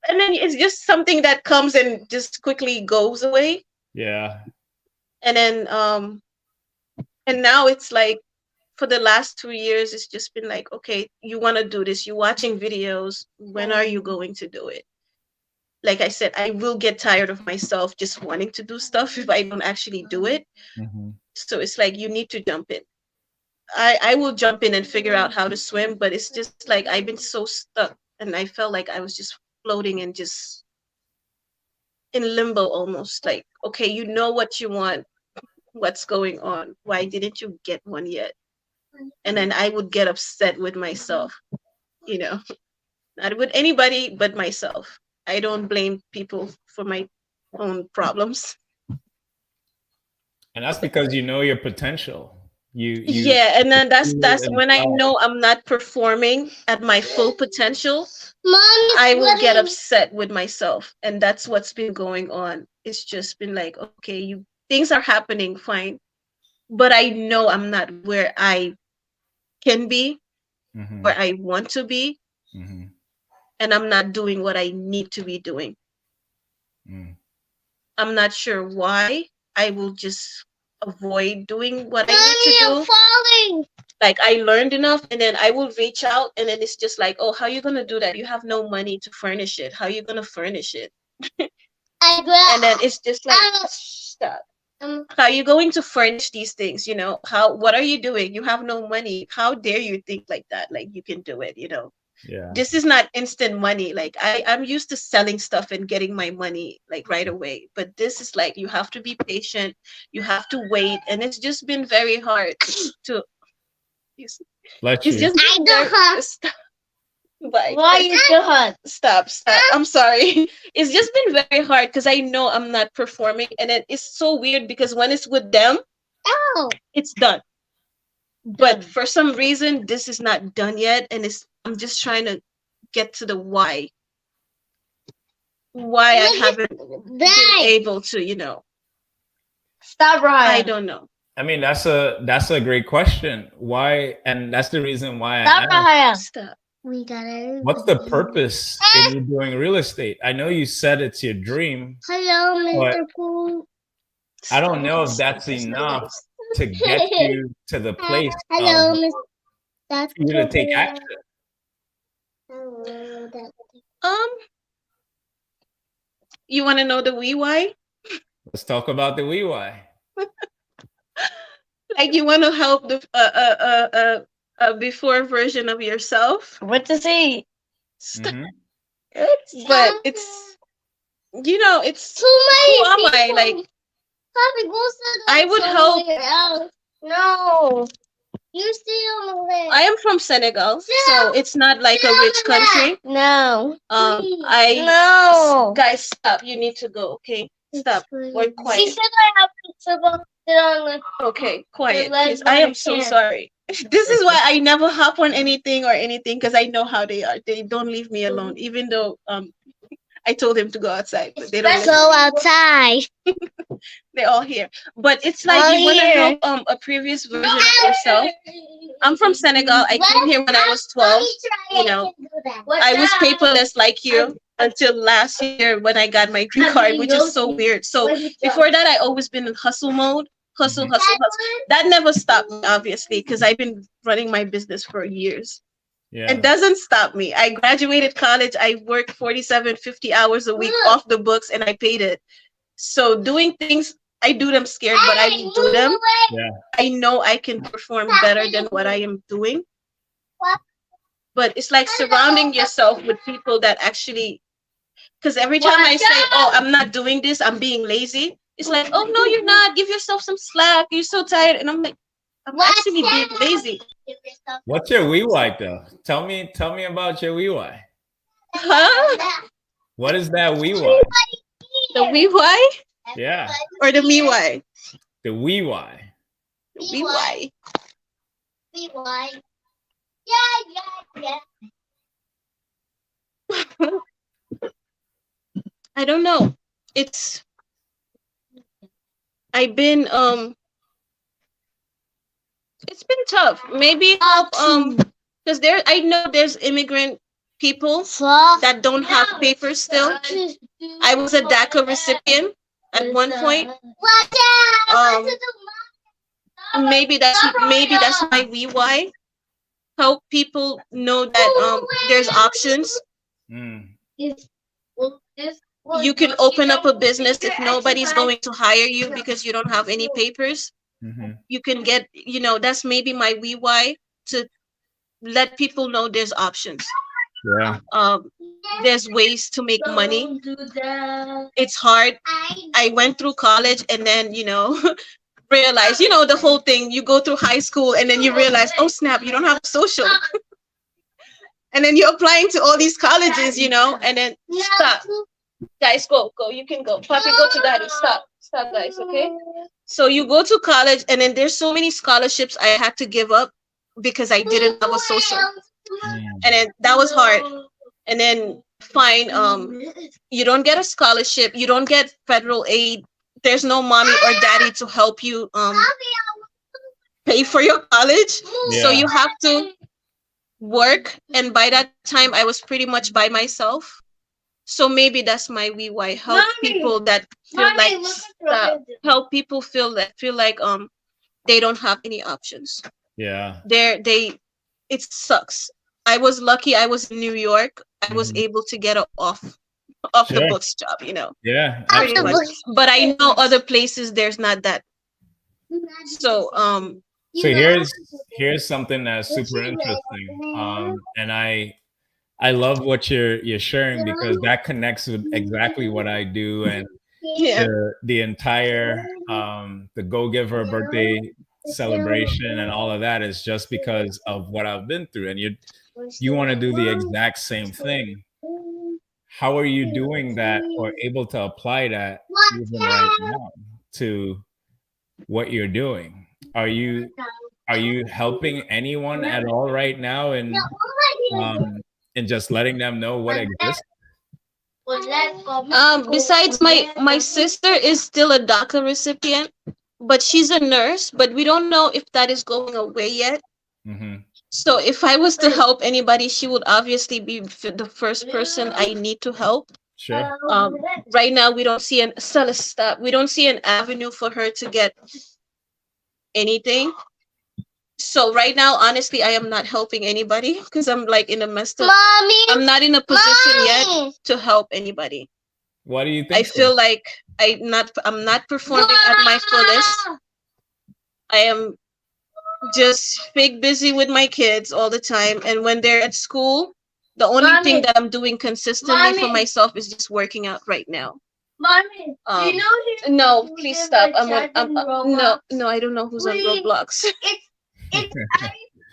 Speaker 2: then it's just something that comes and just quickly goes away.
Speaker 1: Yeah.
Speaker 2: And then and now it's like, for the last 2 years, it's just been like, okay, you want to do this, you're watching videos, when are you going to do it? Like I said, I will get tired of myself just wanting to do stuff if I don't actually do it.
Speaker 1: Mm-hmm.
Speaker 2: So it's like, you need to jump in. I will jump in and figure out how to swim, but it's just like I've been so stuck, and I felt like I was just floating and just in limbo almost. Like, okay, you know what you want, what's going on, why didn't you get one yet? And then I would get upset with myself, not with anybody but myself. I don't blame people for my own problems.
Speaker 1: And that's because you know your potential.
Speaker 2: Yeah, and then that's
Speaker 1: feel it
Speaker 2: when I
Speaker 1: inside.
Speaker 2: know I'm not performing at my full potential,
Speaker 4: Mommy,
Speaker 2: I will get upset with myself. And that's what's been going on. It's just been like, okay, things are happening, fine. but I know I'm not where I can be,
Speaker 1: Mm-hmm.
Speaker 2: where I want to be,
Speaker 1: Mm-hmm.
Speaker 2: and I'm not doing what I need to be doing.
Speaker 1: Mm.
Speaker 2: I'm not sure why. I will just avoid doing what I
Speaker 4: Mommy,
Speaker 2: need to
Speaker 4: I'm
Speaker 2: do.
Speaker 4: falling.
Speaker 2: Like I learned enough, and then I will reach out, and then it's just like, oh, how you gonna do that? You have no money to furnish it. How you gonna furnish it? And then it's just like, stop. How are you going to furnish these things? You know, how, what are you doing? You have no money. How dare you think like that? Like you can do it, you know?
Speaker 1: Yeah.
Speaker 2: This is not instant money. Like I'm used to selling stuff and getting my money like right away. But this is like you have to be patient, you have to wait, and it's just been very hard to it's,
Speaker 1: Let
Speaker 2: it's
Speaker 1: you.
Speaker 2: just
Speaker 4: I
Speaker 2: been
Speaker 4: don't have.
Speaker 2: stop. Bye.
Speaker 3: Why you done?
Speaker 2: Stop. I'm sorry. It's just been very hard because I know I'm not performing, and it's so weird because when it's with them,
Speaker 4: Oh.
Speaker 2: it's done. But
Speaker 3: Done.
Speaker 2: for some reason, this is not done yet, and I'm just trying to get to the why. Why I
Speaker 4: Look
Speaker 2: haven't
Speaker 4: at
Speaker 2: been
Speaker 4: that.
Speaker 2: able to, you know.
Speaker 3: Stop, Ryan.
Speaker 2: I don't know.
Speaker 1: I mean, that's a great question. Why? And that's the reason why I
Speaker 3: Stop,
Speaker 1: asked.
Speaker 3: Ryan.
Speaker 2: Stop.
Speaker 4: We got it.
Speaker 1: What's the purpose in you doing real estate? I know you said it's your dream.
Speaker 4: Hello,
Speaker 1: But
Speaker 4: Mr. Pooh.
Speaker 1: I don't know if that's enough to get you to the place of
Speaker 4: Hello, Mr.
Speaker 1: for you to take action.
Speaker 4: Hello,
Speaker 2: You want to know the why?
Speaker 1: Let's talk about the why.
Speaker 2: Like you want to help the before version of yourself.
Speaker 3: What to see?
Speaker 2: Stop.
Speaker 1: Mhm.
Speaker 2: But it's, you know, it's
Speaker 4: Too many
Speaker 2: who am
Speaker 4: people.
Speaker 2: I? Like
Speaker 4: Papi, go sit
Speaker 2: I would help.
Speaker 4: somewhere else. No. You stay over there.
Speaker 2: I am from Senegal, so it's not like a rich country.
Speaker 4: No.
Speaker 2: Guys, stop. You need to go. Okay, stop. We're
Speaker 4: She
Speaker 2: quiet.
Speaker 4: said I have to sit on
Speaker 2: Okay, quiet.
Speaker 4: Let's
Speaker 2: Please.
Speaker 4: go
Speaker 2: I
Speaker 4: to
Speaker 2: am so
Speaker 4: camp.
Speaker 2: sorry. This is why I never hop on anything because I know how they are. They don't leave me alone, even though I told him to go outside, but they don't.
Speaker 4: Let's go outside.
Speaker 2: They're all here, but it's like
Speaker 4: All
Speaker 2: you want to
Speaker 4: here.
Speaker 2: help a previous version of yourself. I'm from Senegal. I came here when I was 12. You know, I was paperless like you until last year when I got my green card, which is so weird. So before that, I always been in hustle mode. Hustle, hustle, hustle. That never stopped me, obviously, because I've been running my business for years.
Speaker 1: Yeah.
Speaker 2: It doesn't stop me. I graduated college. I worked 47, 50 hours a week off the books, and I paid it. So doing things, I do them scared, but I do them.
Speaker 1: Yeah.
Speaker 2: I know I can perform better than what I am doing. But it's like surrounding yourself with people that actually, because every time I say, oh, I'm not doing this, I'm being lazy, it's like, oh, no, you're not. Give yourself some slack. You're so tired. And I'm like, I'm actually being lazy.
Speaker 1: What's your why though? Tell me about your why.
Speaker 2: Huh?
Speaker 1: What is that why?
Speaker 2: The why?
Speaker 1: Yeah.
Speaker 2: Or the me why?
Speaker 1: The why.
Speaker 2: The why.
Speaker 4: Why? Yeah.
Speaker 2: I don't know. It's been tough. Maybe help because I know there's immigrant people that don't have papers still. I was a DACA recipient at one point. Maybe that's my why. Help people know that there's options.
Speaker 1: Mm.
Speaker 2: You can open up a business if nobody's going to hire you because you don't have any papers.
Speaker 1: Mm-hmm.
Speaker 2: You can get, that's maybe my why, to let people know there's options.
Speaker 1: Yeah.
Speaker 2: There's ways to make money. It's hard. I went through college and then, realize, the whole thing. You go through high school and then you realize, oh snap, you don't have social. And then you're applying to all these colleges, and then stop. Guys, go. You can go. Papi, go to daddy. Stop, guys, okay? So you go to college and then there's so many scholarships I had to give up because I didn't have a social. And then that was hard. And then fine, you don't get a scholarship, you don't get federal aid, there's no mommy or daddy to help you pay for your college. So
Speaker 1: Yeah.
Speaker 2: you have to work. And by that time, I was pretty much by myself. So maybe that's my why help
Speaker 4: Mommy.
Speaker 2: people that feel
Speaker 4: Mommy,
Speaker 2: like
Speaker 4: look at the
Speaker 2: help people feel like they don't have any options.
Speaker 1: Yeah.
Speaker 2: They it sucks. I was lucky. I was in New York. I was
Speaker 1: Mhm.
Speaker 2: able to get a off the
Speaker 1: Sure.
Speaker 2: books job.
Speaker 1: Yeah.
Speaker 2: Pretty much.
Speaker 1: Absolutely.
Speaker 2: But I know other places there's not that. So
Speaker 1: So here's something that's super interesting. And I love what you're sharing because that connects with exactly what I do and
Speaker 2: yeah.
Speaker 1: the entire the Go Giver birthday celebration and all of that is just because of what I've been through. And you want to do the exact same thing. How are you doing that or able to apply that even right now to what you're doing? Are you helping anyone at all right now and just letting them know what exists?
Speaker 2: Besides my sister is still a DACA recipient, but she's a nurse, but we don't know if that is going away yet.
Speaker 1: Mm-hmm.
Speaker 2: So if I was to help anybody, she would obviously be the first person I need to help.
Speaker 1: Sure.
Speaker 2: Right now we don't see we don't see an avenue for her to get anything. So right now, honestly, I am not helping anybody because I'm like in a messed up.
Speaker 4: Mommy.
Speaker 2: I'm not in a position yet
Speaker 4: Mommy.
Speaker 2: to help anybody.
Speaker 1: Why do you think
Speaker 2: I
Speaker 1: so?
Speaker 2: feel like I'm not performing at my fullest. I am just big busy with my kids all the time, and when they're at school, the only thing
Speaker 4: Mommy.
Speaker 2: that I'm doing consistently for
Speaker 4: Mommy.
Speaker 2: myself is just working out right now.
Speaker 4: Mommy, do you know
Speaker 2: No,
Speaker 4: who
Speaker 2: please
Speaker 4: lives
Speaker 2: stop.
Speaker 4: in
Speaker 2: I'm
Speaker 4: Roblox?
Speaker 2: no, I don't know who's on
Speaker 4: Please.
Speaker 2: Roblox.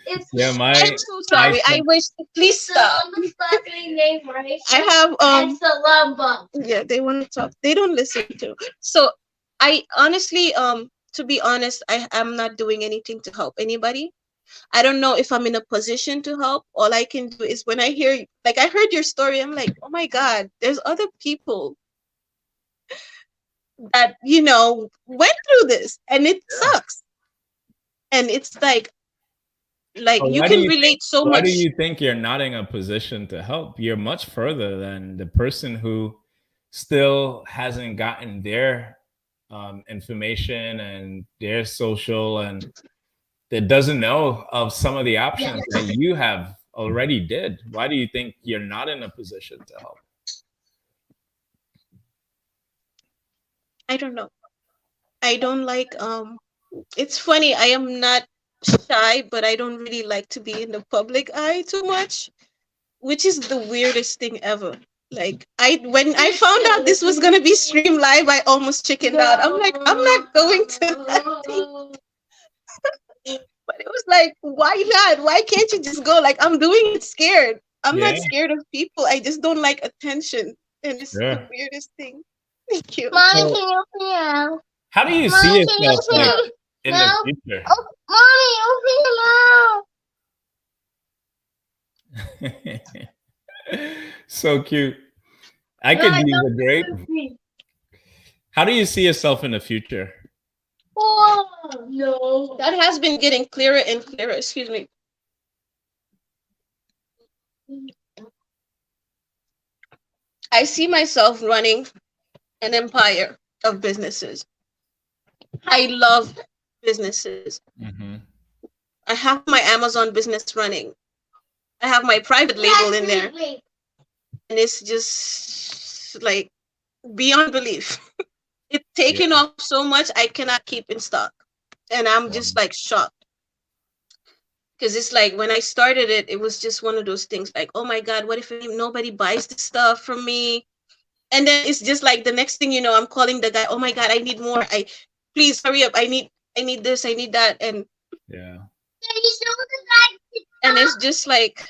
Speaker 4: It's
Speaker 1: Yeah,
Speaker 2: I'm
Speaker 1: my
Speaker 2: so sorry.
Speaker 1: my
Speaker 2: I wish. Please stop.
Speaker 4: the sparkling name, right?
Speaker 2: I have
Speaker 4: It's the lava.
Speaker 2: yeah, they want to talk. They don't listen to. So I honestly to be honest, I am not doing anything to help anybody. I don't know if I'm in a position to help. All I can do is when I hear like I heard your story, I'm like, "Oh my god, there's other people that, went through this and it sucks." And it's like
Speaker 1: But
Speaker 2: you can relate so
Speaker 1: why do
Speaker 2: much.
Speaker 1: you think you're not in a position to help? You're much further than the person who still hasn't gotten their information and their social and that doesn't know of some of the options that you have already did. Why do you think you're not in a position to help?
Speaker 2: I don't know. I don't like it's funny, I am not shy, but I don't really like to be in the public eye too much, which is the weirdest thing ever. Like when I found out this was gonna be streamed live, I almost chickened out. I'm like, I'm not going to that thing. But it was like, why not? Why can't you just go? Like I'm doing it scared. I'm
Speaker 1: Yeah,
Speaker 2: not scared of people. I just don't like attention. And it's the
Speaker 1: sure.
Speaker 2: weirdest thing. Thank you.
Speaker 4: Mommy,
Speaker 1: So
Speaker 4: can you open your mouth?
Speaker 1: how do you see
Speaker 4: Mommy, can you
Speaker 1: yourself
Speaker 4: open
Speaker 1: like
Speaker 4: your
Speaker 1: in the
Speaker 4: mouth?
Speaker 1: future?
Speaker 4: Oh, Mommy, open your mouth.
Speaker 1: So cute. I could use a grape. How do you see yourself in the future?
Speaker 4: Oh, no.
Speaker 2: That has been getting clearer and clearer. Excuse me. I see myself running an empire of businesses. I love businesses.
Speaker 1: Mm-hmm.
Speaker 2: I have my Amazon business running. I have my private label in there. And it's just like beyond belief. It's taken off so much I cannot keep in stock. And I'm just like shocked. Because it's like when I started it, it was just one of those things like, oh my God, what if nobody buys this stuff from me? And then it's just like the next thing you know, I'm calling the guy, oh my God, I need more. Please hurry up. I need this, I need that. And
Speaker 1: Yeah.
Speaker 2: and it's just like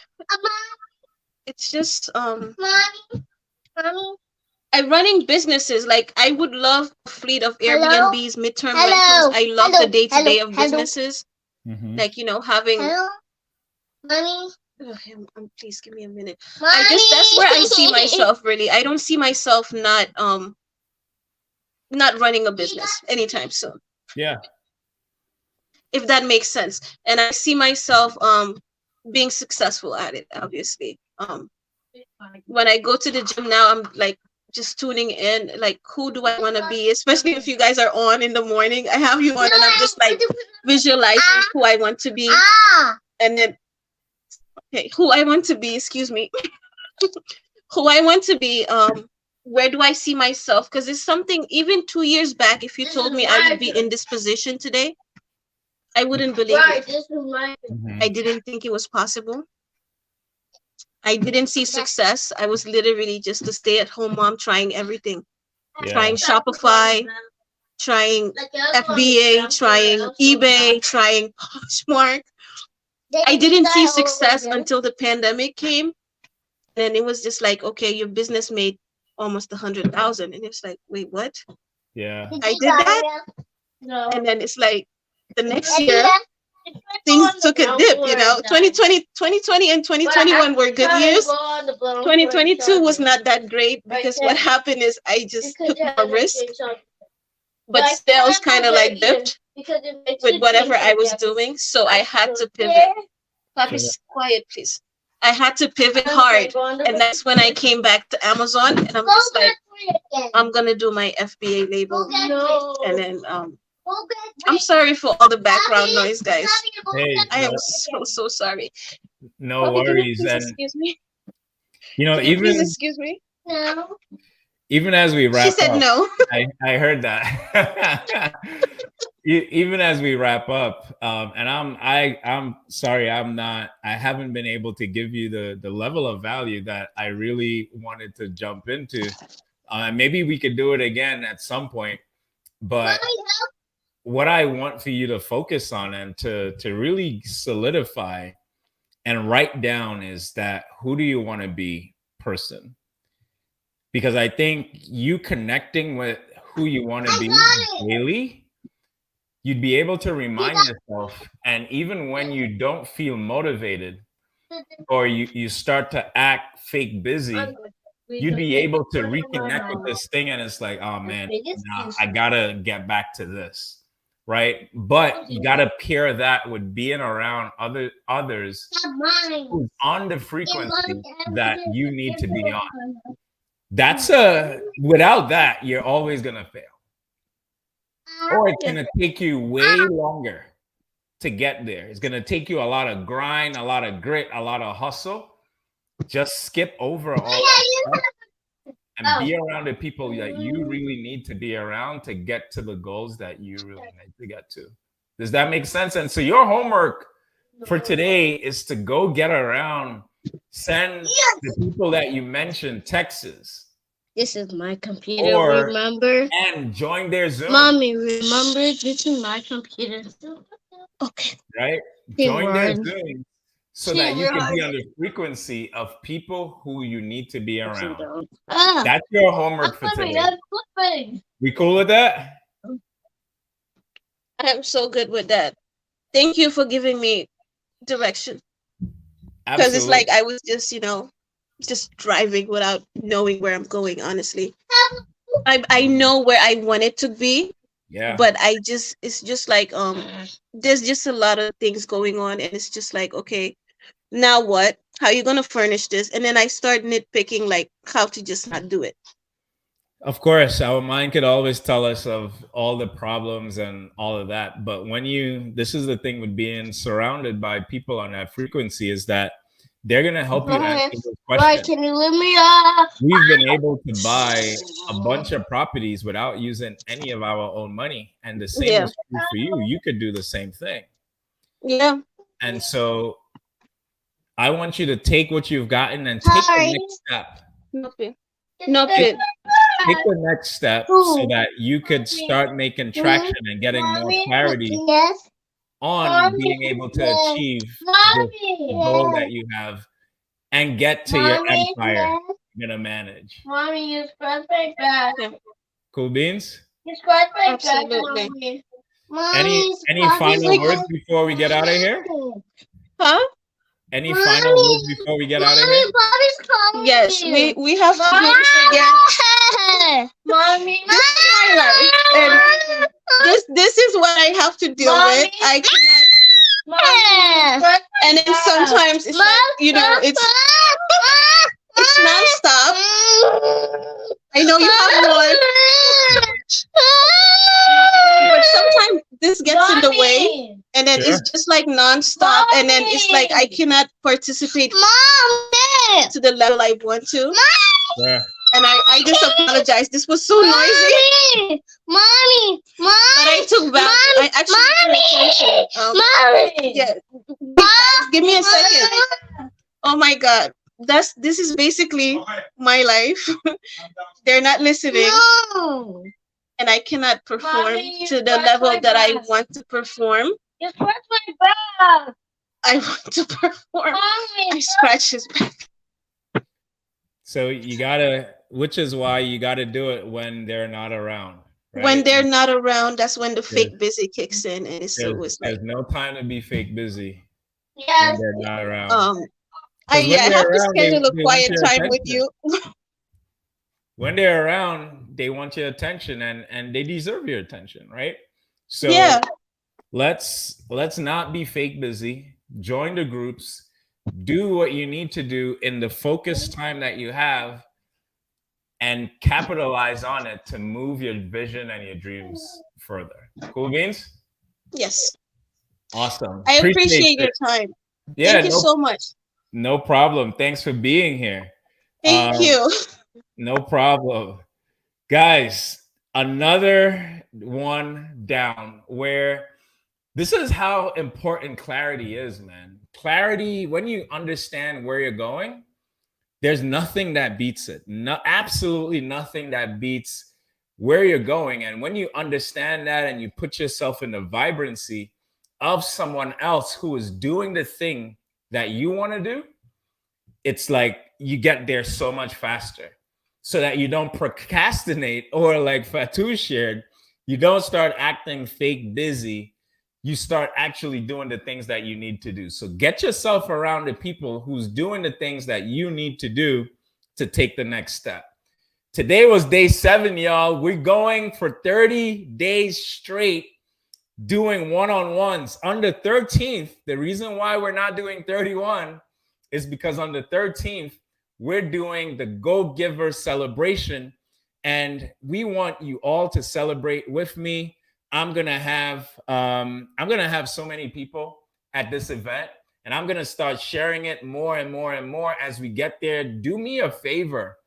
Speaker 2: it's just
Speaker 4: Mommy.
Speaker 2: I running businesses. Like I would love a fleet of
Speaker 4: Hello?
Speaker 2: Airbnbs, midterm
Speaker 4: Hello?
Speaker 2: rentals. I love
Speaker 4: Hello?
Speaker 2: the day-to-day of
Speaker 4: Hello?
Speaker 2: businesses.
Speaker 1: Mm-hmm.
Speaker 2: Like, having
Speaker 4: Hello? Mommy.
Speaker 2: please give me a minute.
Speaker 4: Mommy.
Speaker 2: That's where I see myself really. I don't see myself not running a business anytime soon.
Speaker 1: Yeah.
Speaker 2: if that makes sense. And I see myself being successful at it, obviously. When I go to the gym now, I'm like just tuning in, like, who do I want to be? Especially if you guys are on in the morning. I have you on, and I'm just like visualizing who I want to be. And then, okay, who I want to be, excuse me, who I want to be, where do I see myself? Because it's something, even 2 years back, if you told me I would be in this position today, I wouldn't believe it. I didn't think it was possible. I didn't see success. I was literally just a stay-at-home mom trying everything.
Speaker 1: Yeah.
Speaker 2: Trying Shopify, trying FBA, trying eBay, trying Poshmark. I didn't see success until the pandemic came. And it was just like, okay, your business made almost 100,000. And it's like, wait, what?
Speaker 1: Yeah.
Speaker 2: I did that?
Speaker 3: No.
Speaker 2: And then it's like the next year, things took a dip, you know. 2020 and 2021 were good years. 2022 was not that great because what happened is I just took more risk, but sales kind of like dipped with whatever I was doing. So I had to pivot. Papi, quiet, please. I had to pivot hard. And that's when I came back to Amazon, and I'm just like, I'm going to do my FBA label. And then, I'm sorry for all the background noise, guys.
Speaker 1: Hey,
Speaker 2: I am so sorry.
Speaker 1: no
Speaker 2: Papi, can you
Speaker 1: worries.
Speaker 2: please
Speaker 1: And
Speaker 2: excuse me?
Speaker 1: you know,
Speaker 2: Can you please
Speaker 1: even
Speaker 2: excuse me?
Speaker 4: No.
Speaker 1: even as we wrap
Speaker 2: She said
Speaker 1: up,
Speaker 2: no.
Speaker 1: I heard that. Even as we wrap up, and I'm sorry, I haven't been able to give you the level of value that I really wanted to jump into. Maybe we could do it again at some point, but what I want for you to focus on and to really solidify and write down is that who do you want to be person? Because I think you connecting with who you want to be daily, you'd be able to remind yourself. And even when you don't feel motivated or you start to act fake busy, you'd be able to reconnect with this thing. And it's like, oh man, nah, I gotta get back to this. Right. But you gotta pair that with being around others who's on the frequency that you need to be on. Without that, you're always gonna fail. Or it's gonna take you way longer to get there. It's gonna take you a lot of grind, a lot of grit, a lot of hustle. Just skip over all that stuff and be around the people that you really need to be around to get to the goals that you really need to get to. Does that make sense? And so your homework for today is to go get around, send the people that you mentioned texts.
Speaker 3: This is my computer,
Speaker 1: Or-
Speaker 3: remember?
Speaker 1: And join their Zoom.
Speaker 3: Mommy, remember? This is my computer.
Speaker 2: Okay.
Speaker 1: Right?
Speaker 3: Hey,
Speaker 1: Join their
Speaker 3: Ron.
Speaker 1: Zoom so that you can be on the frequency of people who you need to be around. That's your homework for today. We cool with that?
Speaker 2: I am so good with that. Thank you for giving me direction. Because it's like I was just, just driving without knowing where I'm going, honestly. I know where I want it to be.
Speaker 1: Yeah.
Speaker 2: But it's just like there's just a lot of things going on, and it's just like, okay, now what? How are you gonna furnish this? And then I start nitpicking like how to just not do it.
Speaker 1: Of course, our mind could always tell us of all the problems and all of that. But this is the thing with being surrounded by people on that frequency, is that they're going to help you answer those questions.
Speaker 3: Can you let me off?
Speaker 1: We've been able to buy a bunch of properties without using any of our own money. And the same is true for you. You could do the same thing.
Speaker 2: Yeah.
Speaker 1: And so I want you to take what you've gotten and take the next step.
Speaker 2: Nope.
Speaker 1: Take the next step so that you could start making traction and getting more clarity on being able to achieve the goal that you have and get to your empire you're gonna manage.
Speaker 3: Mommy, you scratch my back.
Speaker 1: Cool beans?
Speaker 3: You scratch my back,
Speaker 2: Absolutely.
Speaker 3: Mommy.
Speaker 1: Any final words before we get out of here?
Speaker 2: Huh?
Speaker 1: Any final words before we get out of here?
Speaker 2: Yes, we have to do this again.
Speaker 3: Mommy.
Speaker 2: This is my life. And this is what I have to deal
Speaker 3: Mommy.
Speaker 2: with. I cannot.
Speaker 3: Mommy.
Speaker 2: And then sometimes it's like, you know, it's nonstop. I know you have one, but sometimes this gets in the way, and then
Speaker 1: Sure.
Speaker 2: it's just like nonstop, and then it's like I cannot participate
Speaker 3: Mommy.
Speaker 2: to the level I want to,
Speaker 1: Yeah.
Speaker 2: and I just apologize. This was so noisy,
Speaker 3: Mommy.
Speaker 2: but I took back. I actually paid attention.
Speaker 3: Mommy.
Speaker 2: Yeah, guys, give me a second. Oh my God, this is basically my life. They're not listening.
Speaker 3: No.
Speaker 2: And I cannot perform
Speaker 3: Mommy,
Speaker 2: to the
Speaker 3: that's
Speaker 2: level
Speaker 3: my
Speaker 2: that I
Speaker 3: bag.
Speaker 2: want to perform.
Speaker 3: You scratched my back.
Speaker 2: I want to perform. I
Speaker 3: Mommy.
Speaker 2: scratch his back.
Speaker 1: So you gotta, which is why you gotta do it when they're not around. Right?
Speaker 2: When they're not around, that's when the fake busy kicks in, and it's
Speaker 1: there's,
Speaker 2: always like,
Speaker 1: there's no time to be fake busy when
Speaker 3: Yes.
Speaker 1: they're not around.
Speaker 2: I
Speaker 1: when
Speaker 2: yeah, I
Speaker 1: they're
Speaker 2: have to
Speaker 1: around,
Speaker 2: schedule a
Speaker 1: they want
Speaker 2: quiet
Speaker 1: your
Speaker 2: time with
Speaker 1: attention.
Speaker 2: you.
Speaker 1: When they're around, they want your attention, and they deserve your attention, right? So
Speaker 2: Yeah,
Speaker 1: let's not be fake busy. Join the groups. Do what you need to do in the focused time that you have, and capitalize on it to move your vision and your dreams further. Cool beans?
Speaker 2: yes.
Speaker 1: Awesome.
Speaker 2: I appreciate your
Speaker 1: it.
Speaker 2: time.
Speaker 1: Yeah,
Speaker 2: Thank you so much.
Speaker 1: no problem. Thanks for being here.
Speaker 2: Thank you.
Speaker 1: No problem. Guys, another one down where this is how important clarity is, man. Clarity, when you understand where you're going, there's nothing that beats it. No, absolutely nothing that beats where you're going. And when you understand that and you put yourself in the vibrancy of someone else who is doing the thing that you want to do, it's like you get there so much faster, so that you don't procrastinate, or like Fatou shared, you don't start acting fake busy. You start actually doing the things that you need to do. So get yourself around the people who's doing the things that you need to do to take the next step. Today was day 7, y'all. We're going for 30 days straight doing one-on-ones. On the 13th, the reason why we're not doing 31 is because on the 13th, we're doing the Go Giver celebration, and we want you all to celebrate with me. I'm gonna have so many people at this event, and I'm gonna start sharing it more and more and more as we get there. Do me a favor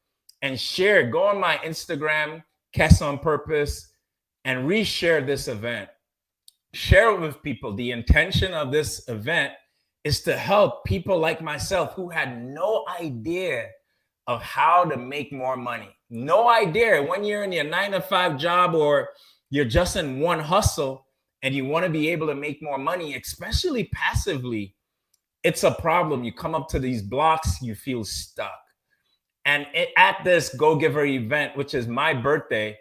Speaker 1: and share. Go on my Instagram, Kess on Purpose, and reshare this event. Share it with people. The intention of this event is to help people like myself who had no idea of how to make more money. No idea. When you're in your 9-to-5 job, or you're just in one hustle and you want to be able to make more money, especially passively, it's a problem. You come up to these blocks, you feel stuck. And at this Go Giver event, which is my birthday,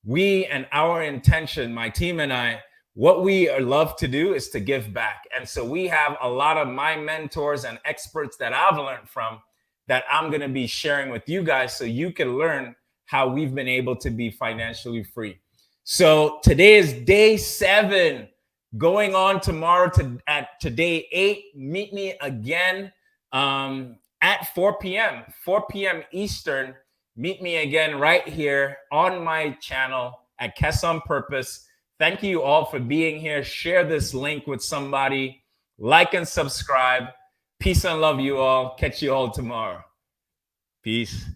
Speaker 1: we and our intention, my team and I, what we love to do is to give back. And so we have a lot of my mentors and experts that I've learned from that I'm going to be sharing with you guys, so you can learn how we've been able to be financially free. So today is day 7, going on tomorrow to day 8. Meet me again at 4 p.m. Eastern. Meet me again right here on my channel at Kess on Purpose. Thank you all for being here. Share this link with somebody. Like and subscribe. Peace and love, you all. Catch you all tomorrow. Peace.